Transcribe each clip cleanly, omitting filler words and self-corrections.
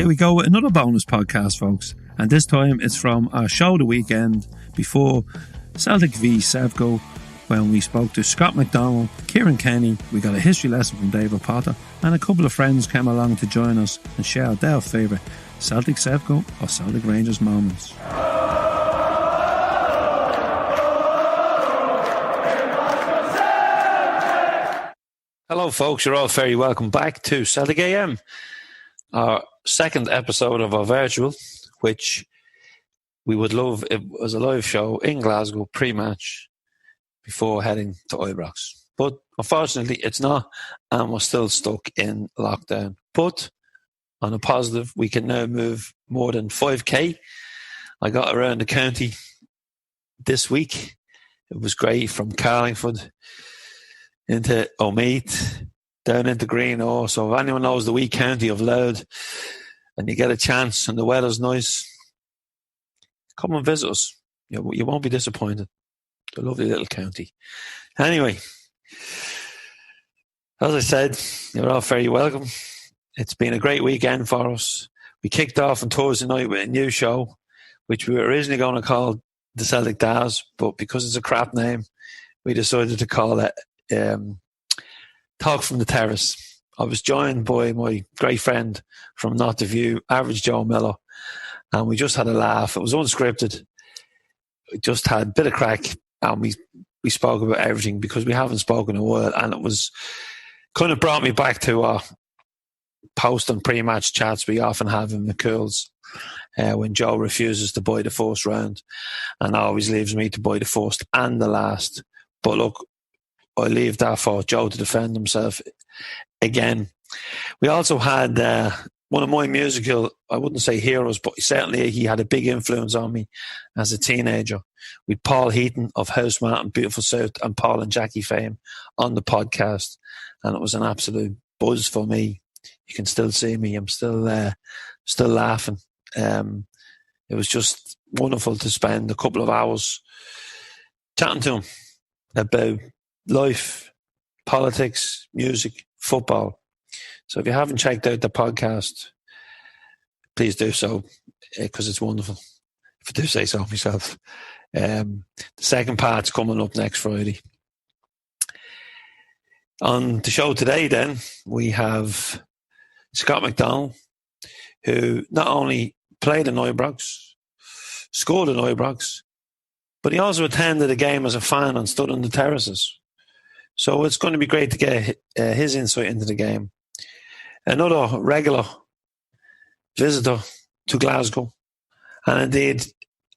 Here we go with another bonus podcast, folks. And this time it's from our show the weekend before Celtic v Sevco, when we spoke to Scott McDonald, Ciaran Kenny. We got a history lesson from David Potter, and a couple of friends came along to join us and share out their favourite Celtic Sevco or Celtic Rangers moments. Hello folks, you're all very welcome back to Celtic AM, our second episode of our virtual, which we would love if it was a live show in Glasgow pre-match before heading to Ibrox. But unfortunately it's not, and we're still stuck in lockdown. But on a positive, we can now move more than 5k. I got around the county this week. It was great, from Carlingford into Omeath, down into Greenore. So if anyone knows the wee county of Louth and you get a chance and the weather's nice, come and visit us. You won't be disappointed. It's a lovely little county. Anyway, as I said, you're all very welcome. It's been a great weekend for us. We kicked off on Thursday night with a new show, which we were originally going to call the Celtic Daz, but because it's a crap name, we decided to call it Talk from the Terrace. I was joined by my great friend from Not The View, Average Joe Miller, and we just had a laugh. It was unscripted. We just had a bit of crack, and we spoke about everything because we haven't spoken in a while, and it was kind of brought me back to our post and pre-match chats we often have in McCool's when Joe refuses to buy the first round and always leaves me to buy the first and the last. But look, I leave that for Joe to defend himself again. We also had one of my musical, I wouldn't say heroes, but certainly he had a big influence on me as a teenager, with Paul Heaton of Housemart and Beautiful South and Paul and Jackie fame on the podcast. And it was an absolute buzz for me. You can still see me. I'm still laughing. It was just wonderful to spend a couple of hours chatting to him about life, politics, music, football. So if you haven't checked out the podcast, please do so, because it's wonderful, if I do say so myself. The second part's coming up next Friday. On the show today then, we have Scott McDonald, who not only played in Ibrox, scored in Ibrox, but he also attended a game as a fan and stood on the terraces. So it's going to be great to get his insight into the game. Another regular visitor to Glasgow, and indeed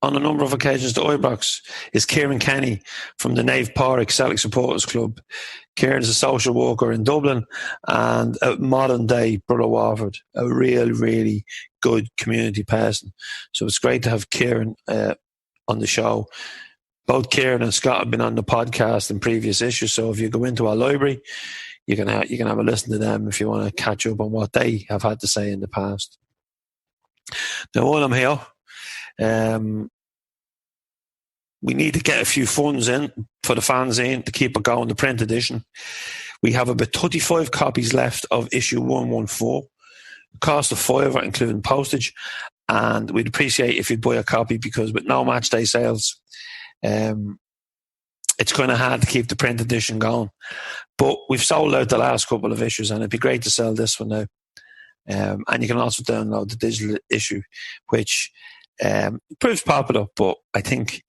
on a number of occasions to Ibrox, is Ciaran Kenny from the Nave Porrick Celtic Supporters Club. Ciaran is a social worker in Dublin and a modern day Brother Warford, a really good community person. So it's great to have Ciaran on the show. Both Ciaran and Scott have been on the podcast in previous issues, so if you go into our library, you can have a listen to them if you want to catch up on what they have had to say in the past. Now, while I'm here, we need to get a few funds in for the fanzine to keep it going, the print edition. We have about 35 copies left of issue 114. Cost of £5, including postage, and we'd appreciate if you'd buy a copy, because with no match day sales, it's kind of hard to keep the print edition going. But we've sold out the last couple of issues, and it'd be great to sell this one now. And you can also download the digital issue, which proves popular. But I think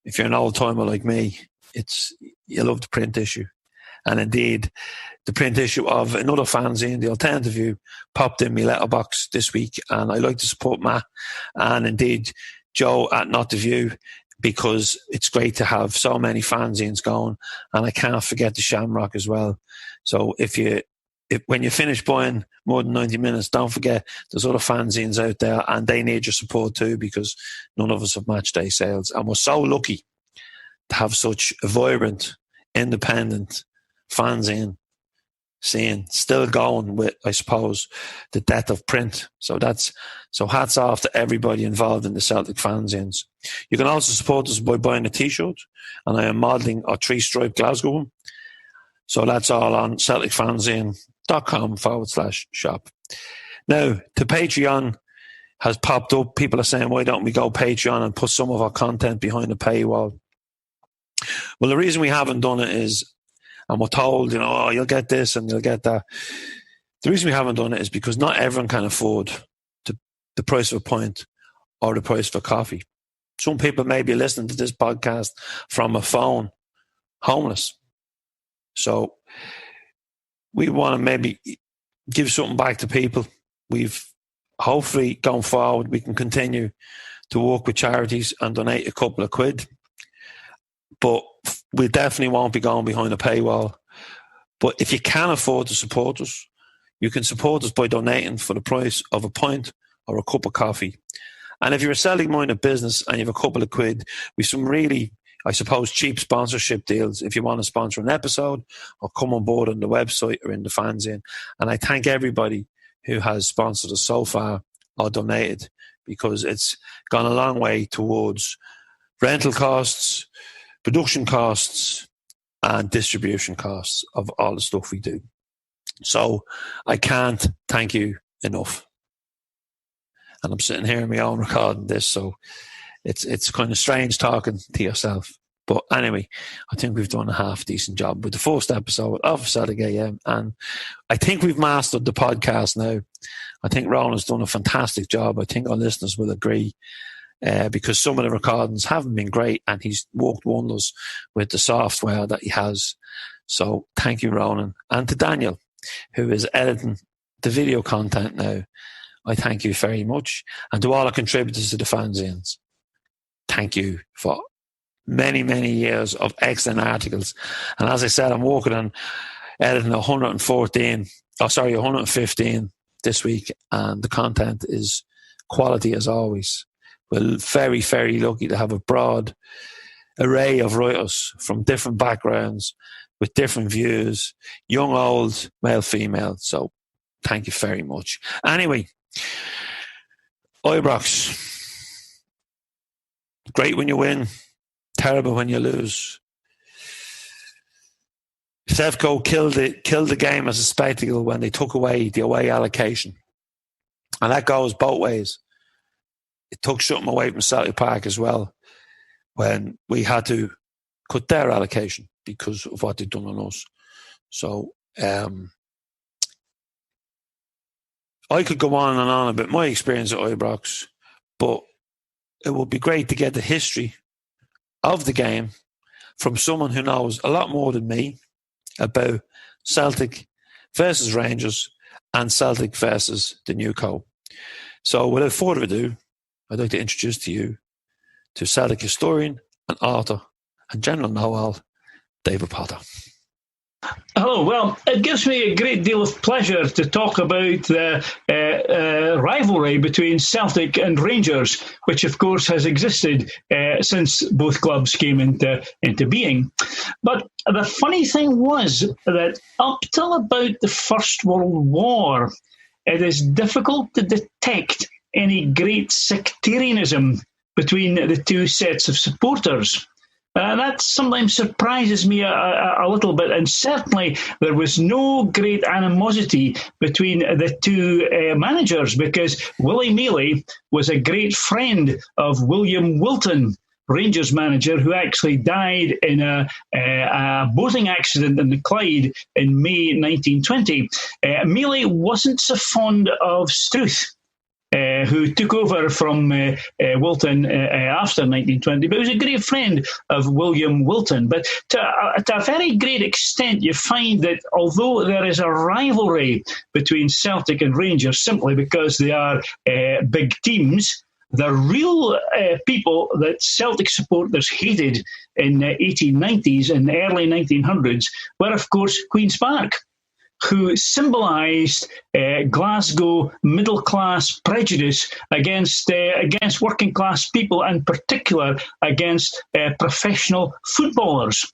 if you're an old timer like me, you love the print issue. And indeed, the print issue of another fanzine, The Alternative View, popped in my letterbox this week, and I like to support Matt and indeed Joe at Not The View, because it's great to have so many fanzines going, and I can't forget the Shamrock as well. So when you finish buying more than 90 minutes, don't forget there's other fanzines out there, and they need your support too, because none of us have match day sales, and we're so lucky to have such a vibrant, independent fanzine scene still going with, I suppose, the death of print. So hats off to everybody involved in the Celtic fanzines. You can also support us by buying a t-shirt, and I am modelling a 3-stripe Glasgow one. So that's all on celticfanzine.com/shop. Now, to Patreon, has popped up. People are saying, why don't we go Patreon and put some of our content behind the paywall? Well, the reason we haven't done it is, and we're told, oh, you'll get this and you'll get that. The reason we haven't done it is because not everyone can afford the price of a pint or the price of a coffee. Some people may be listening to this podcast from a phone, homeless. So we want to maybe give something back to people. We've hopefully going forward, we can continue to work with charities and donate a couple of quid. But we definitely won't be going behind a paywall. But if you can afford to support us, you can support us by donating for the price of a pint or a cup of coffee. And if you're a Celtic-minded business and you have a couple of quid, we've some really, I suppose, cheap sponsorship deals if you want to sponsor an episode or come on board on the website or in the fanzine. And I thank everybody who has sponsored us so far or donated, because it's gone a long way towards rental costs, production costs, and distribution costs of all the stuff we do. So I can't thank you enough. And I'm sitting here in my own recording this, so it's kind of strange talking to yourself. But anyway, I think we've done a half-decent job with the first episode of Celtic AM, and I think we've mastered the podcast now. I think Roland's done a fantastic job. I think our listeners will agree, because some of the recordings haven't been great, and he's worked wonders with the software that he has. So thank you, Roland. And to Daniel, who is editing the video content now, I thank you very much. And to all the contributors to the fanzines, thank you for many, many years of excellent articles. And as I said, I'm working on editing 115 this week, and the content is quality as always. We're very, very lucky to have a broad array of writers from different backgrounds with different views, young, old, male, female. So thank you very much. Anyway, Ibrox, great when you win, terrible when you lose. Sevco killed the game as a spectacle when they took away the away allocation. And that goes both ways. It took something away from Celtic Park as well when we had to cut their allocation because of what they'd done on us. So I could go on and on about my experience at Ibrox, but it would be great to get the history of the game from someone who knows a lot more than me about Celtic versus Rangers and Celtic versus the Newco. So without further ado, I'd like to introduce to you to Celtic historian and author and general know-all, David Potter. Hello. Well, it gives me a great deal of pleasure to talk about the rivalry between Celtic and Rangers, which of course has existed since both clubs came into being. But the funny thing was that up till about the First World War, it is difficult to detect any great sectarianism between the two sets of supporters. That sometimes surprises me a little bit, and certainly there was no great animosity between the two managers, because Willie Mealy was a great friend of William Wilton, Rangers manager, who actually died in a boating accident in the Clyde in May 1920. Mealy wasn't so fond of Struth, who took over from Wilton after 1920, but was a great friend of William Wilton. But to a very great extent, you find that although there is a rivalry between Celtic and Rangers simply because they are big teams, the real people that Celtic supporters hated in the 1890s and the early 1900s were, of course, Queen's Park, who symbolised Glasgow middle-class prejudice against working-class people, in particular against professional footballers.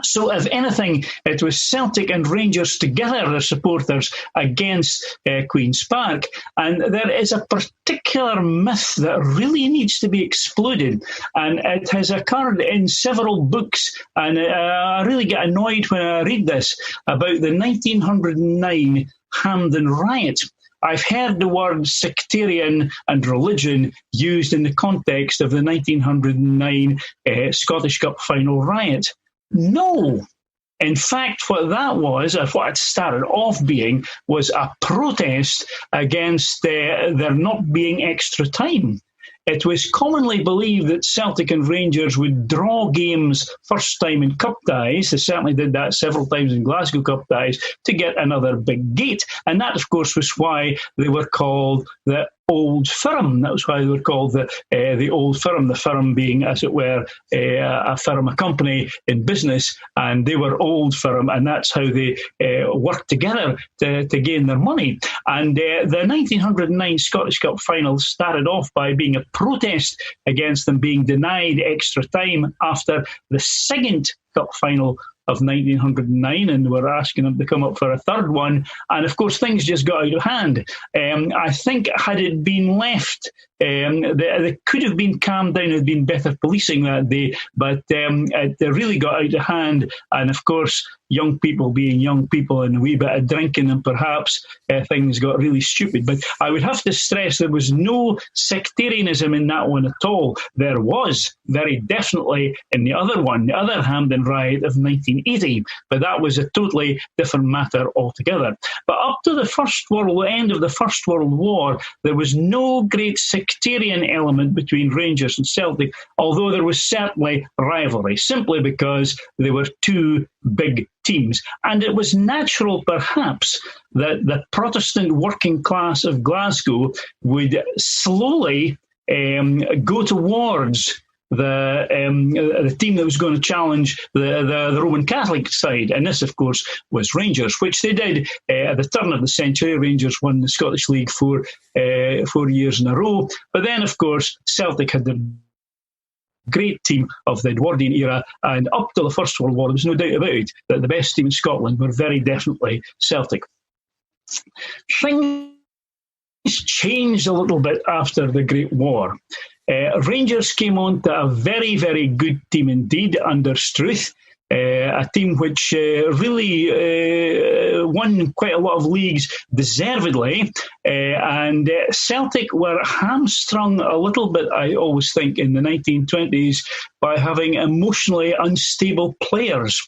So, if anything, it was Celtic and Rangers together, the supporters, against Queen's Park. And there is a particular myth that really needs to be exploded. And it has occurred in several books. And I really get annoyed when I read this, about the 1909 Hampden riot, I've heard the word sectarian and religion used in the context of the 1909 Scottish Cup final riot. No. In fact, what that was, or what it started off being, was a protest against there not being extra time. It was commonly believed that Celtic and Rangers would draw games first time in cup ties. They certainly did that several times in Glasgow cup ties to get another big gate. And that, of course, was why they were called the Old Firm. That was why they were called the Old Firm, the firm being, as it were, a firm, a company in business, and they were Old Firm, and that's how they worked together to gain their money. And the 1909 Scottish Cup final started off by being a protest against them being denied extra time after the second cup final of 1909, and we're asking them to come up for a third one. And of course, things just got out of hand. I think had it been left, they could have been calmed down, had been better policing that day, but it really got out of hand. And of course, young people being young people and a wee bit of drinking, and perhaps things got really stupid. But I would have to stress there was no sectarianism in that one at all. There was very definitely in the other one, the other Hampden riot of 1980, but that was a totally different matter altogether. But up to the end of the First World War, there was no great sectarian element between Rangers and Celtic, although there was certainly rivalry, simply because they were two big teams. And it was natural, perhaps, that the Protestant working class of Glasgow would slowly go towards the team that was going to challenge the Roman Catholic side. And this, of course, was Rangers, which they did at the turn of the century. Rangers won the Scottish League 4 years in a row. But then, of course, Celtic had the great team of the Edwardian era, and up to the First World War, there was no doubt about it that the best team in Scotland were very definitely Celtic. Things changed a little bit after the Great War. Rangers came on to a very, very good team indeed under Struth, a team which really won quite a lot of leagues deservedly, and Celtic were hamstrung a little bit, I always think, in the 1920s by having emotionally unstable players.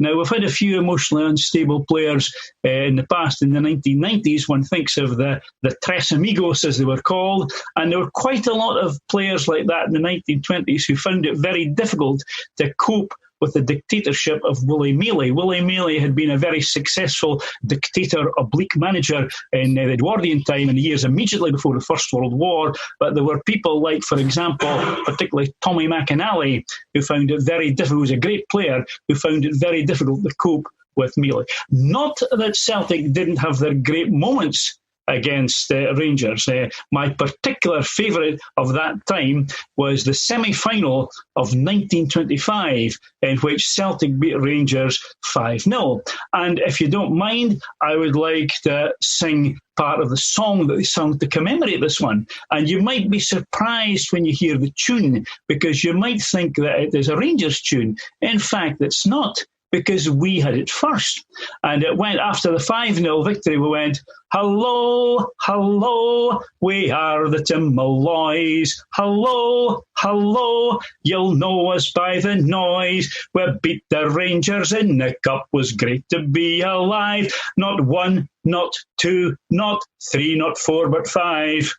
Now, we've had a few emotionally unstable players in the past. In the 1990s, one thinks of the Tres Amigos, as they were called, and there were quite a lot of players like that in the 1920s who found it very difficult to cope with the dictatorship of Willie Mealy. Willie Mealy had been a very successful dictator, oblique manager in the Edwardian time in the years immediately before the First World War, but there were people like, for example, particularly Tommy McAnally, who found it very difficult, who was a great player, who found it very difficult to cope with Mealy. Not that Celtic didn't have their great moments against Rangers. My particular favourite of that time was the semi-final of 1925, in which Celtic beat Rangers 5-0. And if you don't mind, I would like to sing part of the song that they sung to commemorate this one. And you might be surprised when you hear the tune, because you might think that it is a Rangers tune. In fact, it's not, because we had it first. And it went after the 5-0 victory, we went, hello, hello, we are the Timaloys. Hello, hello, you'll know us by the noise. We beat the Rangers in the cup, was great to be alive. Not 1, not 2, not 3, not 4, but 5.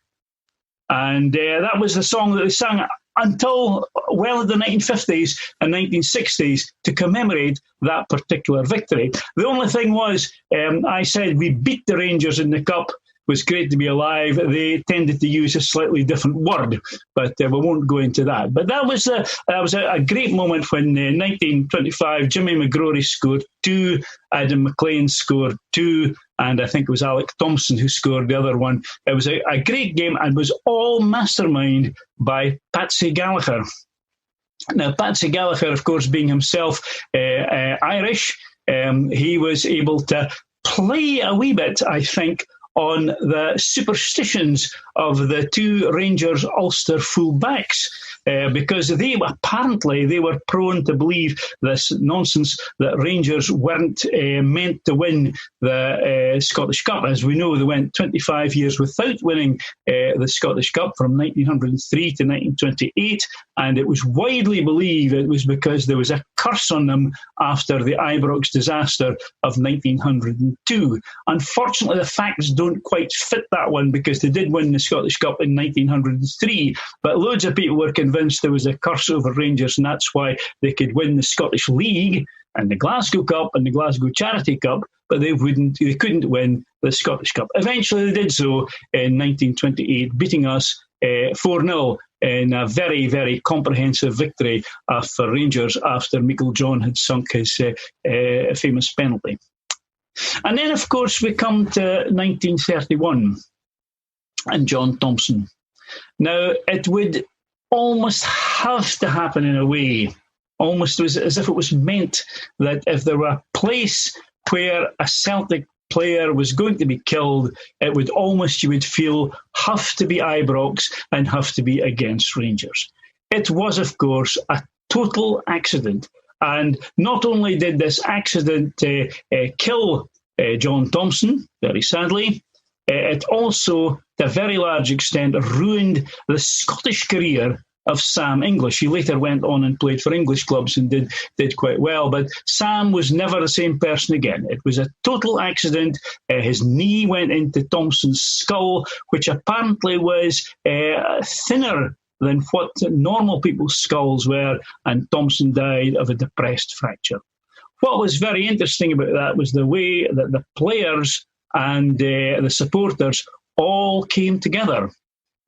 And that was the song that they sang until well in the 1950s and 1960s to commemorate that particular victory. The only thing was, I said we beat the Rangers in the cup, was great to be alive. They tended to use a slightly different word, but we won't go into that. But that was a great moment when in 1925 Jimmy McGrory scored 2, Adam McLean scored 2, and I think it was Alec Thompson who scored the other one. It was a great game and was all masterminded by Patsy Gallagher. Now, Patsy Gallagher, of course, being himself Irish, he was able to play a wee bit, I think, on the superstitions of the two Rangers Ulster full-backs. because they were prone to believe this nonsense that Rangers weren't meant to win the Scottish Cup. As we know, they went 25 years without winning the Scottish Cup from 1903 to 1928, and it was widely believed it was because there was a curse on them after the Ibrox disaster of 1902. Unfortunately, the facts don't quite fit that one, because they did win the Scottish Cup in 1903, but loads of people were convinced there was a curse over Rangers, and that's why they could win the Scottish League and the Glasgow Cup and the Glasgow Charity Cup, but they couldn't win the Scottish Cup. Eventually they did so in 1928, beating us 4-0 in a very, very comprehensive victory for Rangers after Michael John had sunk his famous penalty. And then, of course, we come to 1931 and John Thompson. Now, it would almost have to happen in a way, almost as if it was meant, that if there were a place where a Celtic player was going to be killed, it would almost, you would feel, have to be Ibrox and have to be against Rangers. It was, of course, a total accident. And not only did this accident kill John Thompson, very sadly, it also, to a very large extent, ruined the Scottish career of Sam English. He later went on and played for English clubs and did quite well, but Sam was never the same person again. It was a total accident. His knee went into Thompson's skull, which apparently was thinner than what normal people's skulls were, and Thompson died of a depressed fracture. What was very interesting about that was the way that the players and the supporters all came together.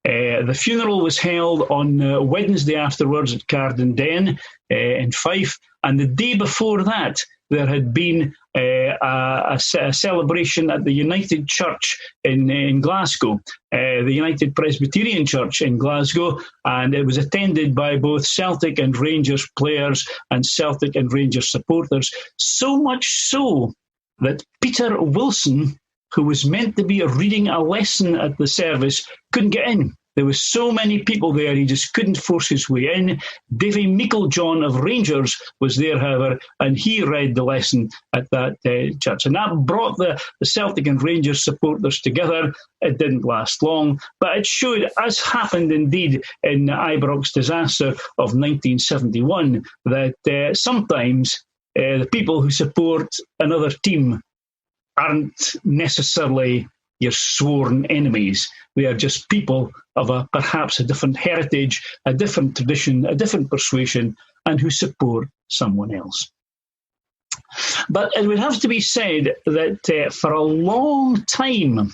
The funeral was held on Wednesday afterwards at Carden Den in Fife, and the day before that there had been a celebration at the United Church in Glasgow, the United Presbyterian Church in Glasgow, and it was attended by both Celtic and Rangers players and Celtic and Rangers supporters, so much so that Peter Wilson, who was meant to be reading a lesson at the service, couldn't get in. There were so many people there, he just couldn't force his way in. Davy Meiklejohn of Rangers was there, however, and he read the lesson at that church. And that brought the Celtic and Rangers supporters together. It didn't last long, but it showed, as happened indeed in the Ibrox disaster of 1971, that sometimes the people who support another team aren't necessarily your sworn enemies. They are just people of perhaps a different heritage, a different tradition, a different persuasion, and who support someone else. But it would have to be said that for a long time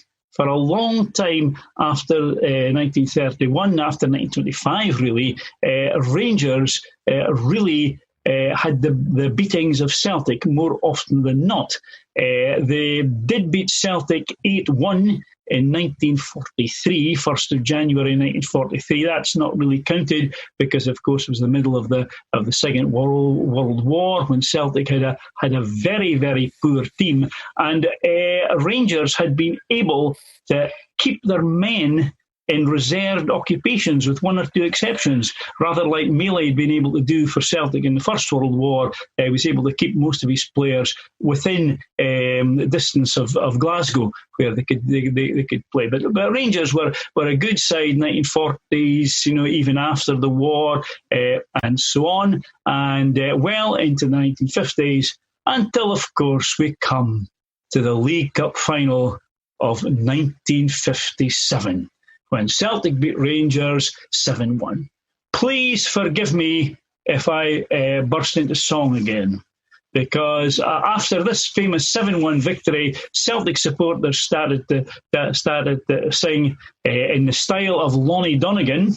after 1931, after 1925 really, Rangers really had the beatings of Celtic more often than not. They did beat Celtic 8-1 in 1943, 1st of January 1943. That's not really counted because, of course, it was the middle of the Second World War when Celtic had a very, very poor team, and Rangers had been able to keep their men in reserved occupations, with one or two exceptions, rather like Milne had been able to do for Celtic in the First World War. He was able to keep most of his players within the distance of Glasgow, where they could play. But Rangers were a good side, 1940s, even after the war, and so on, and well into the 1950s, until, of course, we come to the League Cup final of 1957. When Celtic beat Rangers 7-1. Please forgive me if I burst into song again, because after this famous 7-1 victory, Celtic supporters started to sing in the style of Lonnie Donegan,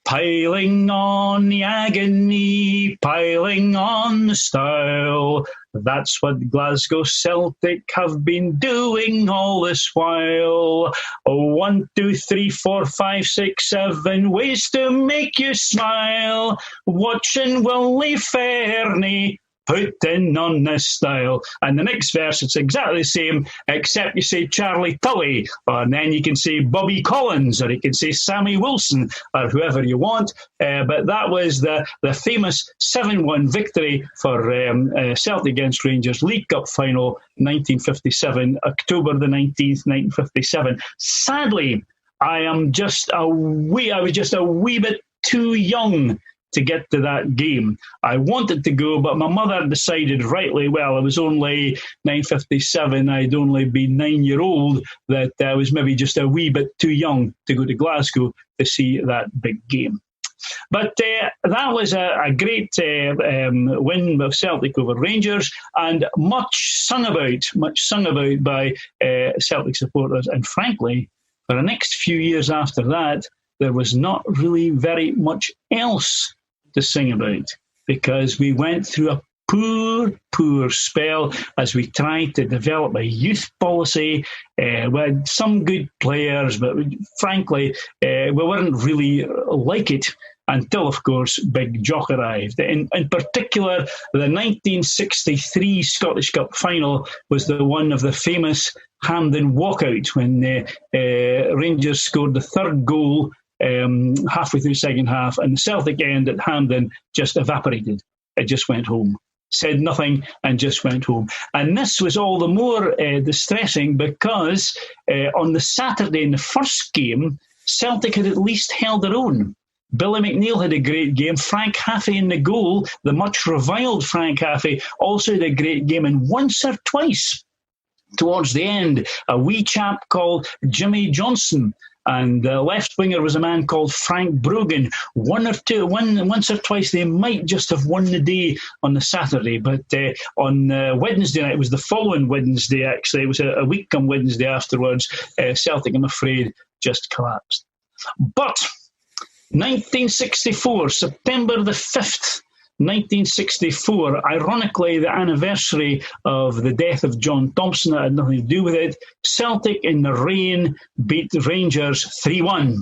piling on the agony, piling on the style. That's what Glasgow Celtic have been doing all this while. 1, 2, 3, 4, 5, 6, 7 ways to make you smile. Watching Willie Fernie putting on this style. And the next verse, it's exactly the same, except you say Charlie Tully, and then you can say Bobby Collins, or you can say Sammy Wilson, or whoever you want. But that was the famous 7-1 victory for Celtic against Rangers, League Cup final, 1957, October the 19th, 1957. Sadly, I was just a wee bit too young to get to that game. I wanted to go, but my mother decided rightly, well, I was only 1957, I'd only been 9-year-old, that I was maybe just a wee bit too young to go to Glasgow to see that big game. But that was a great win of Celtic over Rangers, and much sung about by Celtic supporters. And frankly, for the next few years after that, there was not really very much else to sing about, because we went through a poor spell as we tried to develop a youth policy. We had some good players, but frankly, we weren't really like it until, of course, Big Jock arrived. In particular, the 1963 Scottish Cup final was the one of the famous Hampden walkout, when Rangers scored the third goal halfway through the second half, and the Celtic end at Hampden just evaporated. It just went home. Said nothing and just went home. And this was all the more distressing because on the Saturday in the first game, Celtic had at least held their own. Billy McNeil had a great game. Frank Haffey in the goal, the much reviled Frank Haffey, also had a great game. And once or twice, towards the end, a wee chap called Jimmy Johnson, and the left winger was a man called Frank Brogan. Once or twice they might just have won the day on the Saturday, but on Wednesday night, it was the following Wednesday actually, it was a week on Wednesday afterwards, Celtic, I'm afraid, just collapsed. But 1964, September the 5th, 1964, ironically the anniversary of the death of John Thompson, that had nothing to do with it, Celtic in the rain beat Rangers 3-1.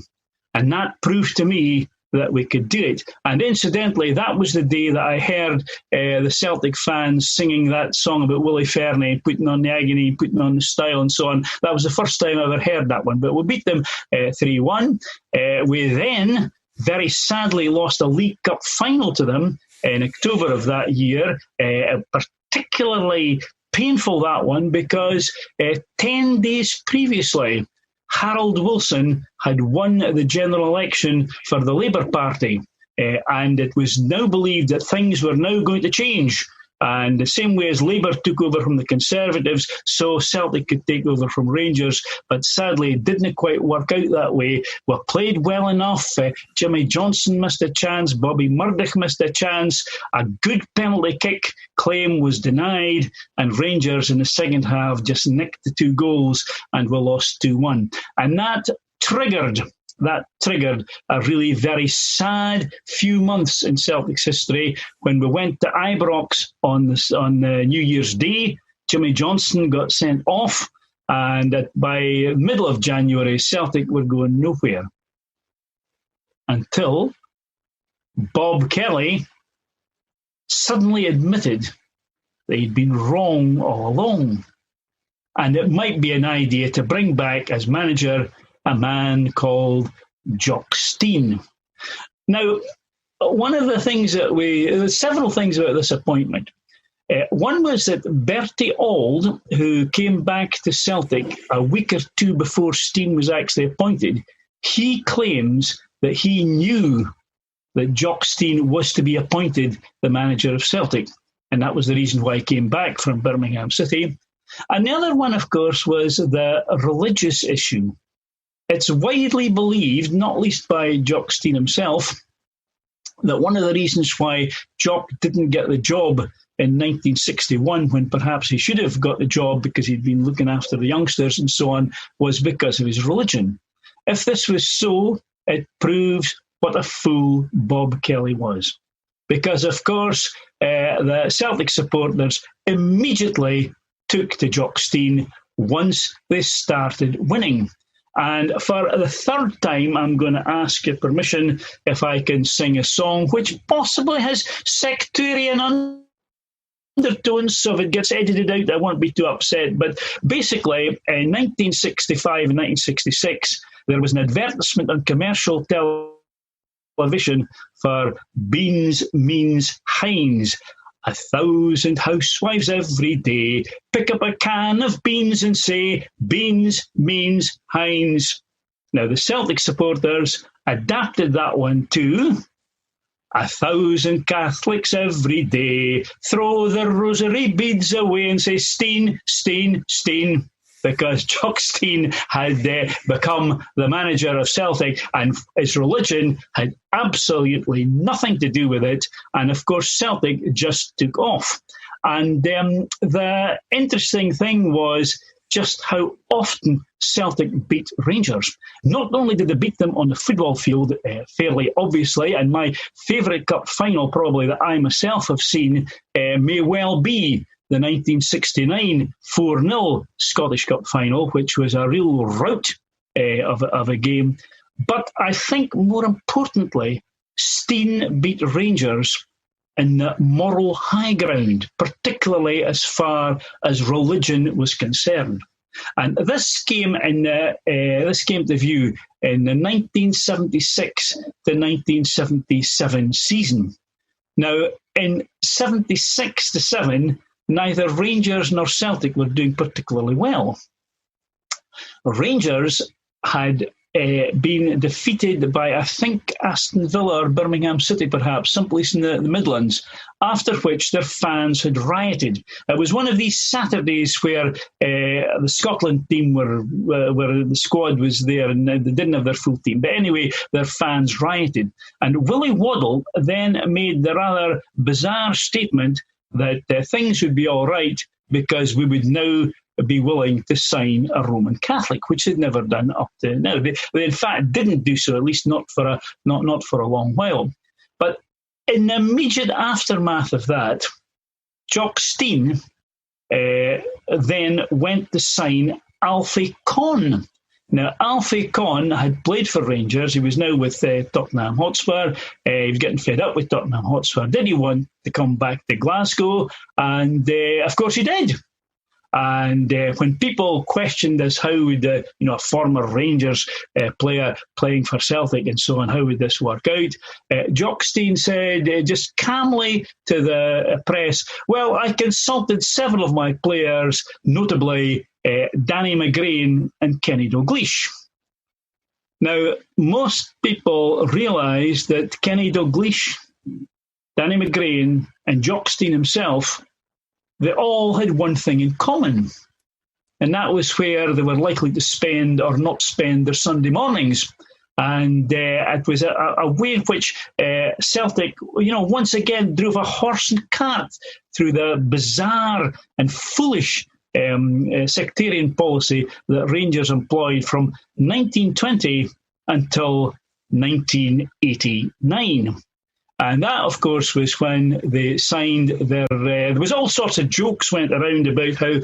And that proved to me that we could do it. And incidentally, that was the day that I heard the Celtic fans singing that song about Willie Fernie, putting on the agony, putting on the style and so on. That was the first time I ever heard that one. But we beat them 3-1. We then very sadly lost a League Cup final to them in October of that year, particularly painful, that one, because 10 days previously, Harold Wilson had won the general election for the Labour Party, and it was now believed that things were now going to change. And the same way as Labour took over from the Conservatives, so Celtic could take over from Rangers. But sadly, it didn't quite work out that way. We played well enough. Jimmy Johnson missed a chance. Bobby Murdoch missed a chance. A good penalty kick claim was denied. And Rangers in the second half just nicked the 2 goals and we lost 2-1. And that triggered a really very sad few months in Celtic's history when we went to Ibrox on New Year's Day. Jimmy Johnson got sent off, and by middle of January, Celtic were going nowhere. Until Bob Kelly suddenly admitted that he'd been wrong all along. And it might be an idea to bring back as manager a man called Jock Stein. Now, one of the things there's several things about this appointment. One was that Bertie Auld, who came back to Celtic a week or 2 before Stein was actually appointed, he claims that he knew that Jock Stein was to be appointed the manager of Celtic. And that was the reason why he came back from Birmingham City. And the other one, of course, was the religious issue. It's widely believed, not least by Jock Stein himself, that one of the reasons why Jock didn't get the job in 1961, when perhaps he should have got the job because he'd been looking after the youngsters and so on, was because of his religion. If this was so, it proves what a fool Bob Kelly was. Because, of course, the Celtic supporters immediately took to Jock Stein once they started winning. And for the third time, I'm going to ask your permission if I can sing a song which possibly has sectarian undertones, so if it gets edited out, I won't be too upset. But basically, in 1965 and 1966, there was an advertisement on commercial television for Beans Means Heinz. 1,000 housewives every day pick up a can of beans and say, Beans means Heinz. Now, the Celtic supporters adapted that one to 1,000 Catholics every day throw their rosary beads away and say, Steen, Steen, Steen, because Jock Steen had become the manager of Celtic and his religion had absolutely nothing to do with it. And of course, Celtic just took off. And the interesting thing was just how often Celtic beat Rangers. Not only did they beat them on the football field, fairly obviously, and my favourite cup final probably that I myself have seen may well be the 1969 4-0 Scottish Cup final, which was a real rout of a game. But I think more importantly, Steen beat Rangers in the moral high ground, particularly as far as religion was concerned. And this came to view in the 1976 to 1977 season. Now, in 76 to 7, neither Rangers nor Celtic were doing particularly well. Rangers had been defeated by, I think, Aston Villa or Birmingham City, perhaps, someplace in the Midlands, after which their fans had rioted. It was one of these Saturdays where the Scotland team where the squad was there and they didn't have their full team. But anyway, their fans rioted. And Willie Waddle then made the rather bizarre statement that things would be all right because we would now be willing to sign a Roman Catholic, which they'd never done up to now. They in fact didn't do so, at least not for a long while. But in the immediate aftermath of that, Jock Steen then went to sign Alfie Conn. Now, Alfie Conn had played for Rangers. He was now with Tottenham Hotspur. He was getting fed up with Tottenham Hotspur. Did he want to come back to Glasgow? And of course he did. And when people questioned us, how would a former Rangers player playing for Celtic and so on, how would this work out? Jock Steen said just calmly to the press, well, I consulted several of my players, notably Danny McGrain and Kenny Dalglish. Now, most people realise that Kenny Dalglish, Danny McGrain and Jock Steen himself, they all had one thing in common, and that was where they were likely to spend or not spend their Sunday mornings. And it was a way in which Celtic, once again drove a horse and cart through the bizarre and foolish sectarian policy that Rangers employed from 1920 until 1989. And that, of course, was when they signed their... there was all sorts of jokes went around about how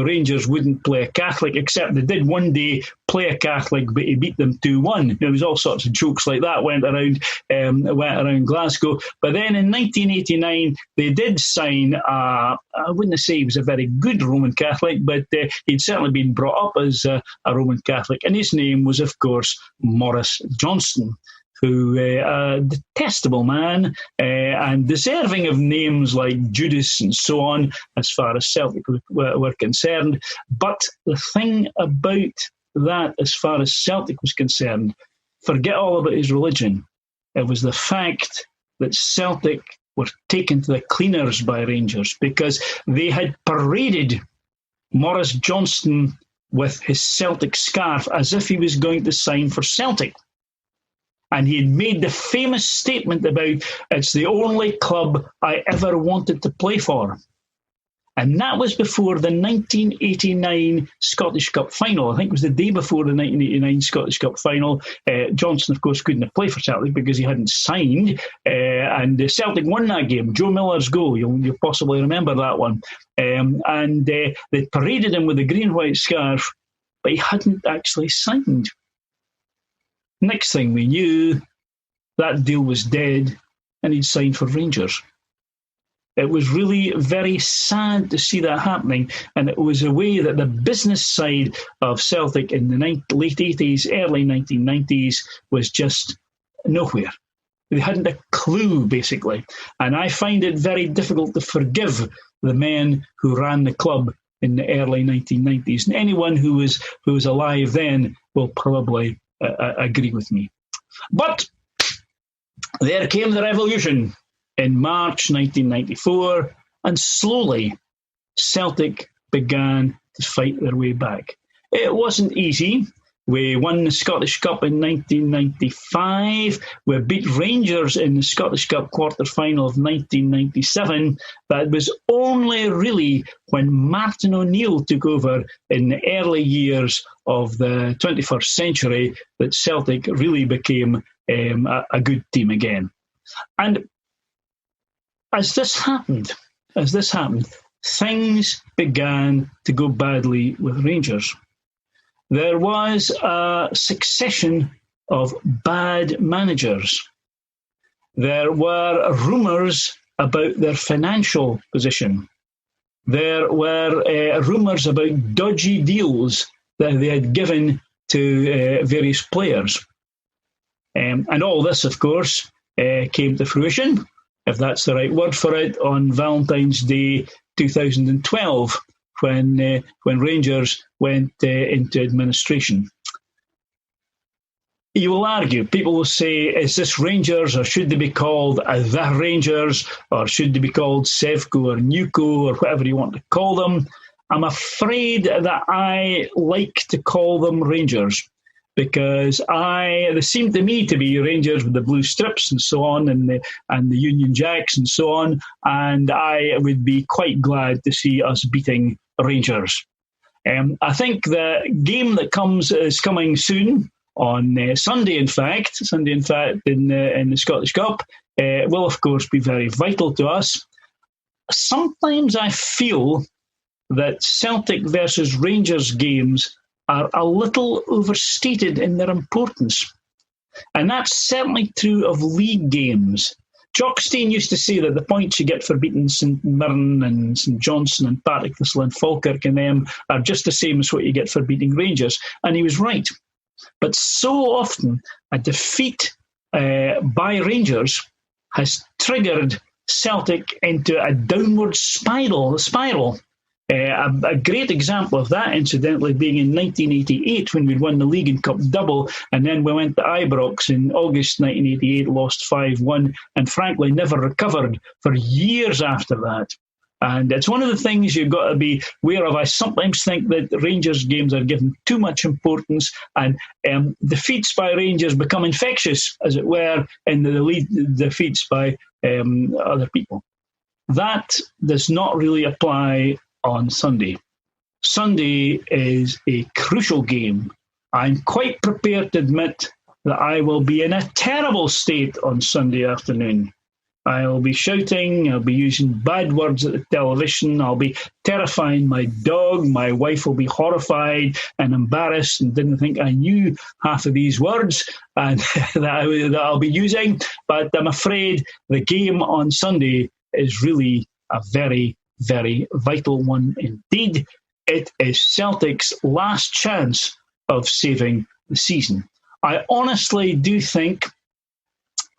Rangers wouldn't play a Catholic, except they did one day play a Catholic, but he beat them 2-1. There was all sorts of jokes like that went around Glasgow. But then in 1989, they did sign, I wouldn't say he was a very good Roman Catholic, but he'd certainly been brought up as a Roman Catholic. And his name was, of course, Maurice Johnston, who a detestable man and deserving of names like Judas and so on, as far as Celtic were concerned. But the thing about that, as far as Celtic was concerned, forget all about his religion. It was the fact that Celtic were taken to the cleaners by Rangers because they had paraded Maurice Johnston with his Celtic scarf as if he was going to sign for Celtic. And he had made the famous statement about, it's the only club I ever wanted to play for. And that was before the 1989 Scottish Cup final. I think it was the day before the 1989 Scottish Cup final. Johnson, of course, couldn't have played for Celtic because he hadn't signed. And Celtic won that game. Joe Miller's goal. You'll possibly remember that one. And they paraded him with a green-white scarf, but he hadn't actually signed. Next thing we knew, that deal was dead and he'd signed for Rangers. It was really very sad to see that happening, and it was a way that the business side of Celtic in the late 80s, early 1990s was just nowhere. They hadn't a clue, basically. And I find it very difficult to forgive the men who ran the club in the early 1990s. And anyone who was alive then will probably agree with me. But there came the revolution in March 1994, and slowly Celtic began to fight their way back. It wasn't easy. We won the Scottish Cup in 1995. We beat Rangers in the Scottish Cup quarter-final of 1997. But it was only really when Martin O'Neill took over in the early years of the 21st century that Celtic really became a good team again. And as this happened, things began to go badly with Rangers. There was a succession of bad managers. There were rumours about their financial position. There were rumours about dodgy deals that they had given to various players. And all this, of course, came to fruition, if that's the right word for it, on Valentine's Day 2012, when Rangers went into administration. You will argue, people will say, is this Rangers, or should they be called the Rangers, or should they be called Sevco or Newco, or whatever you want to call them? I'm afraid that I like to call them Rangers, because they seem to me to be Rangers with the blue strips and so on, and the Union Jacks and so on, and I would be quite glad to see us beating Rangers. I think the game that is coming soon on Sunday, in fact, in the Scottish Cup, will of course be very vital to us. Sometimes I feel that Celtic versus Rangers games are a little overstated in their importance. And that's certainly true of league games. Jock Stein used to say that the points you get for beating St Mirren and St Johnstone and Partick Thistle and Falkirk and them are just the same as what you get for beating Rangers. And he was right. But so often a defeat by Rangers has triggered Celtic into a downward spiral. A great example of that, incidentally, being in 1988 when we'd won the League and Cup double, and then we went to Ibrox in August 1988, lost 5-1, and frankly never recovered for years after that. And it's one of the things you've got to be aware of. I sometimes think that Rangers games are given too much importance, and defeats by Rangers become infectious, as it were, in the lead defeats by other people. That does not really apply on Sunday. Sunday is a crucial game. I'm quite prepared to admit that I will be in a terrible state on Sunday afternoon. I will be shouting, I'll be using bad words at the television, I'll be terrifying my dog, my wife will be horrified and embarrassed and didn't think I knew half of these words and that I'll be using, but I'm afraid the game on Sunday is really a very, very vital one indeed. It is Celtic's last chance of saving the season. I honestly do think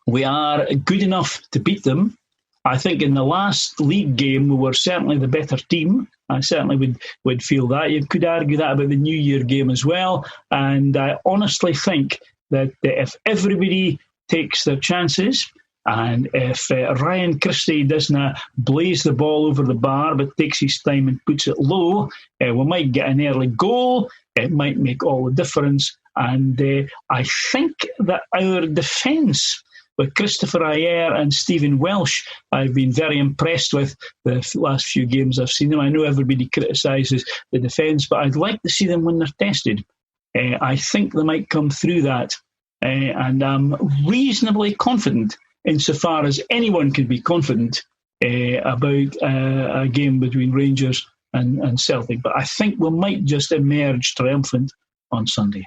we are good enough to beat them. I think in the last league game we were certainly the better team. I certainly would feel that. You could argue that about the New Year game as well. And I honestly think that if everybody takes their chances, and if Ryan Christie doesn't blaze the ball over the bar but takes his time and puts it low, we might get an early goal. It might make all the difference. And I think that our defence with Christopher Ayer and Stephen Welsh, I've been very impressed with the last few games I've seen them. I know everybody criticises the defence, but I'd like to see them when they're tested. I think they might come through that. And I'm reasonably confident, insofar as anyone can be confident about a game between Rangers and Celtic. But I think we might just emerge triumphant on Sunday.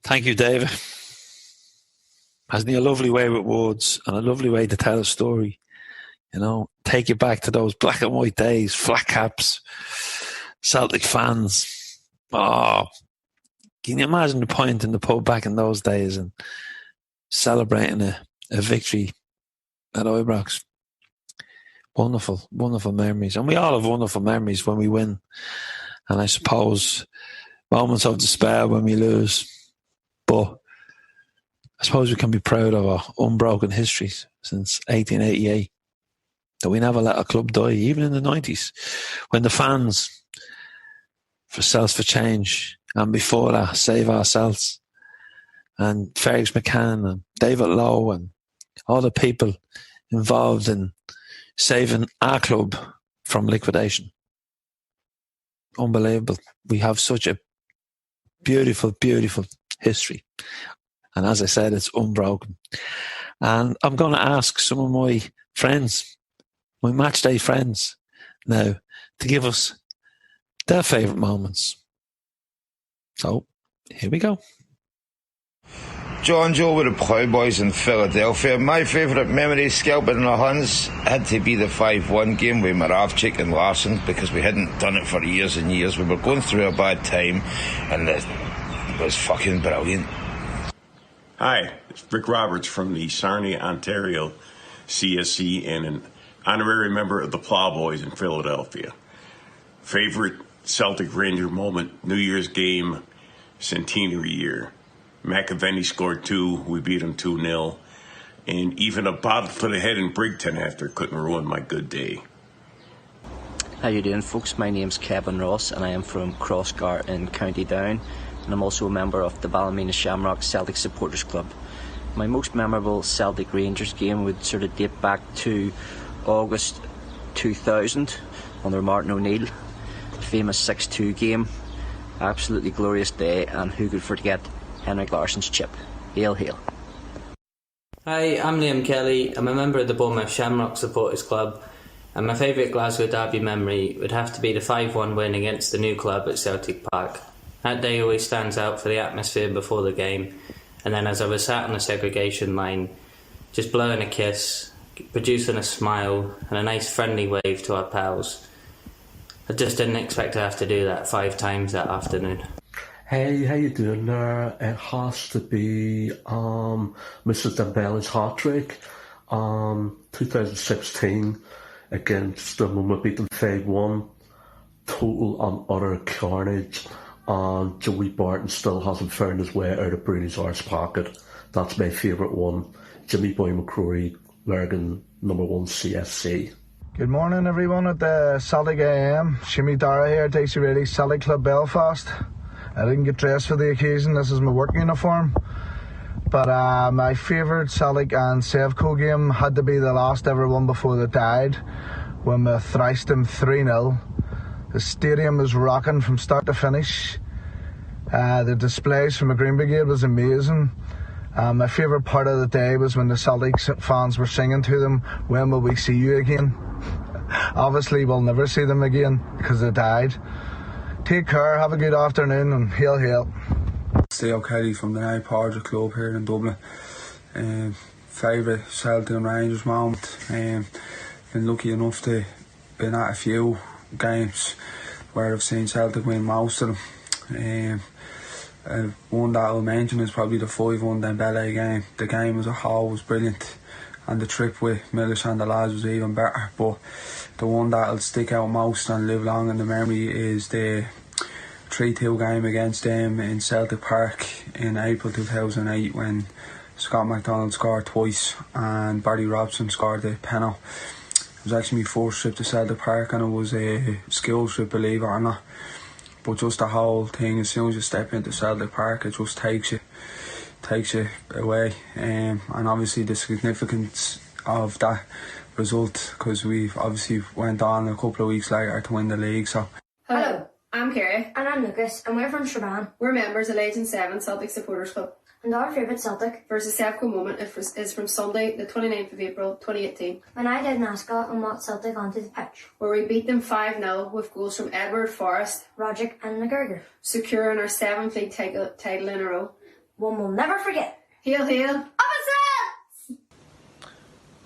Thank you, Dave. Hasn't he a lovely way with words and a lovely way to tell a story? You know, take you back to those black and white days, flat caps, Celtic fans. Oh, can you imagine the point in the pub back in those days and celebrating a victory at Ibrox? Wonderful, wonderful memories. And we all have wonderful memories when we win. And I suppose moments of despair when we lose. But I suppose we can be proud of our unbroken history since 1888. That we never let a club die, even in the 90s, when the fans, for Celts for Change, and before that, Save Ourselves, and Fergus McCann, and David Lowe, and all the people involved in saving our club from liquidation. Unbelievable. We have such a beautiful, beautiful history. And as I said, it's unbroken. And I'm going to ask some of my friends, my matchday friends now, to give us their favourite moments. So, here we go. John Joe with the Plowboys in Philadelphia. My favourite memory, scalping the Huns, had to be the 5-1 game with Moravchik and Larson, because we hadn't done it for years and years. We were going through a bad time, and it was fucking brilliant. Hi, it's Rick Roberts from the Sarnia, Ontario CSC, and an honorary member of the Plowboys in Philadelphia. Favorite Celtic Ranger moment, New Year's game, centenary year. McAvenny scored 2, we beat him 2-0, and even a bottle to the head in Brigton after couldn't ruin my good day. How you doing, folks? My name's Kevin Ross and I am from Crossgar in County Down, and I'm also a member of the Ballymena Shamrock Celtic Supporters Club. My most memorable Celtic Rangers game would sort of date back to August 2000 under Martin O'Neill, the famous 6-2 game. Absolutely glorious day, and who could forget Henrik Larsson's chip. Hail, hail. Hi, I'm Liam Kelly. I'm a member of the Bournemouth Shamrock Supporters Club, and my favourite Glasgow derby memory would have to be the 5-1 win against the new club at Celtic Park. That day always stands out for the atmosphere before the game, and then as I was sat on the segregation line, just blowing a kiss, producing a smile and a nice friendly wave to our pals. I just didn't expect to have to do that 5 times that afternoon. Hey, how you doing there? It has to be Mrs. Dembele's hat-trick, 2016 against when we beat them 5-1. Total and utter carnage, and Joey Barton still hasn't found his way out of Bruni's arse pocket. That's my favourite one. Jimmy Boy McCrory, Lurgan, number 1 CSC. Good morning everyone at the Celtic AM. Shimmy Dara here, Dicey Ready, Celtic Club Belfast. I didn't get dressed for the occasion, this is my work uniform. But my favourite Celtic and Sevco game had to be the last ever one before they died, when we thrashed them 3-0. The stadium was rocking from start to finish. The displays from the Green Brigade was amazing. My favourite part of the day was when the Celtic fans were singing to them, "When will we see you again?" Obviously we'll never see them again because they died. Take care, have a good afternoon, and hail, hail. Steve Kelly from the Night Porter Club here in Dublin. Favourite Celtic and Rangers moment. Been lucky enough to been at a few games where I've seen Celtic win most of them. One that I'll mention is probably the 5-1 Dembele game. The game as a whole was brilliant, and the trip with Milish and the lads was even better. But the one that'll stick out most and live long in the memory is the 3-2 game against them in Celtic Park in April 2008, when Scott McDonald scored twice and Barry Robson scored the penalty. It was actually my first trip to Celtic Park, and it was a school trip, believe it or not. But just the whole thing, as soon as you step into Celtic Park, it just takes you away. And obviously the significance of that result, because we've obviously went on a couple of weeks later to win the league. So hello, I'm Kerry. And I'm Lucas, and we're from Strabane. We're members of Legion 7 Celtic Supporters Club. And our favourite Celtic versus Sevco moment is from Sunday, the 29th of April 2018. When I did NASCAR and walked Celtic onto the pitch, where we beat them 5-0 with goals from Edward, Forrest, Roderick and McGregor, securing our 7th league title in a row. One we'll never forget. Hail, hail. Up and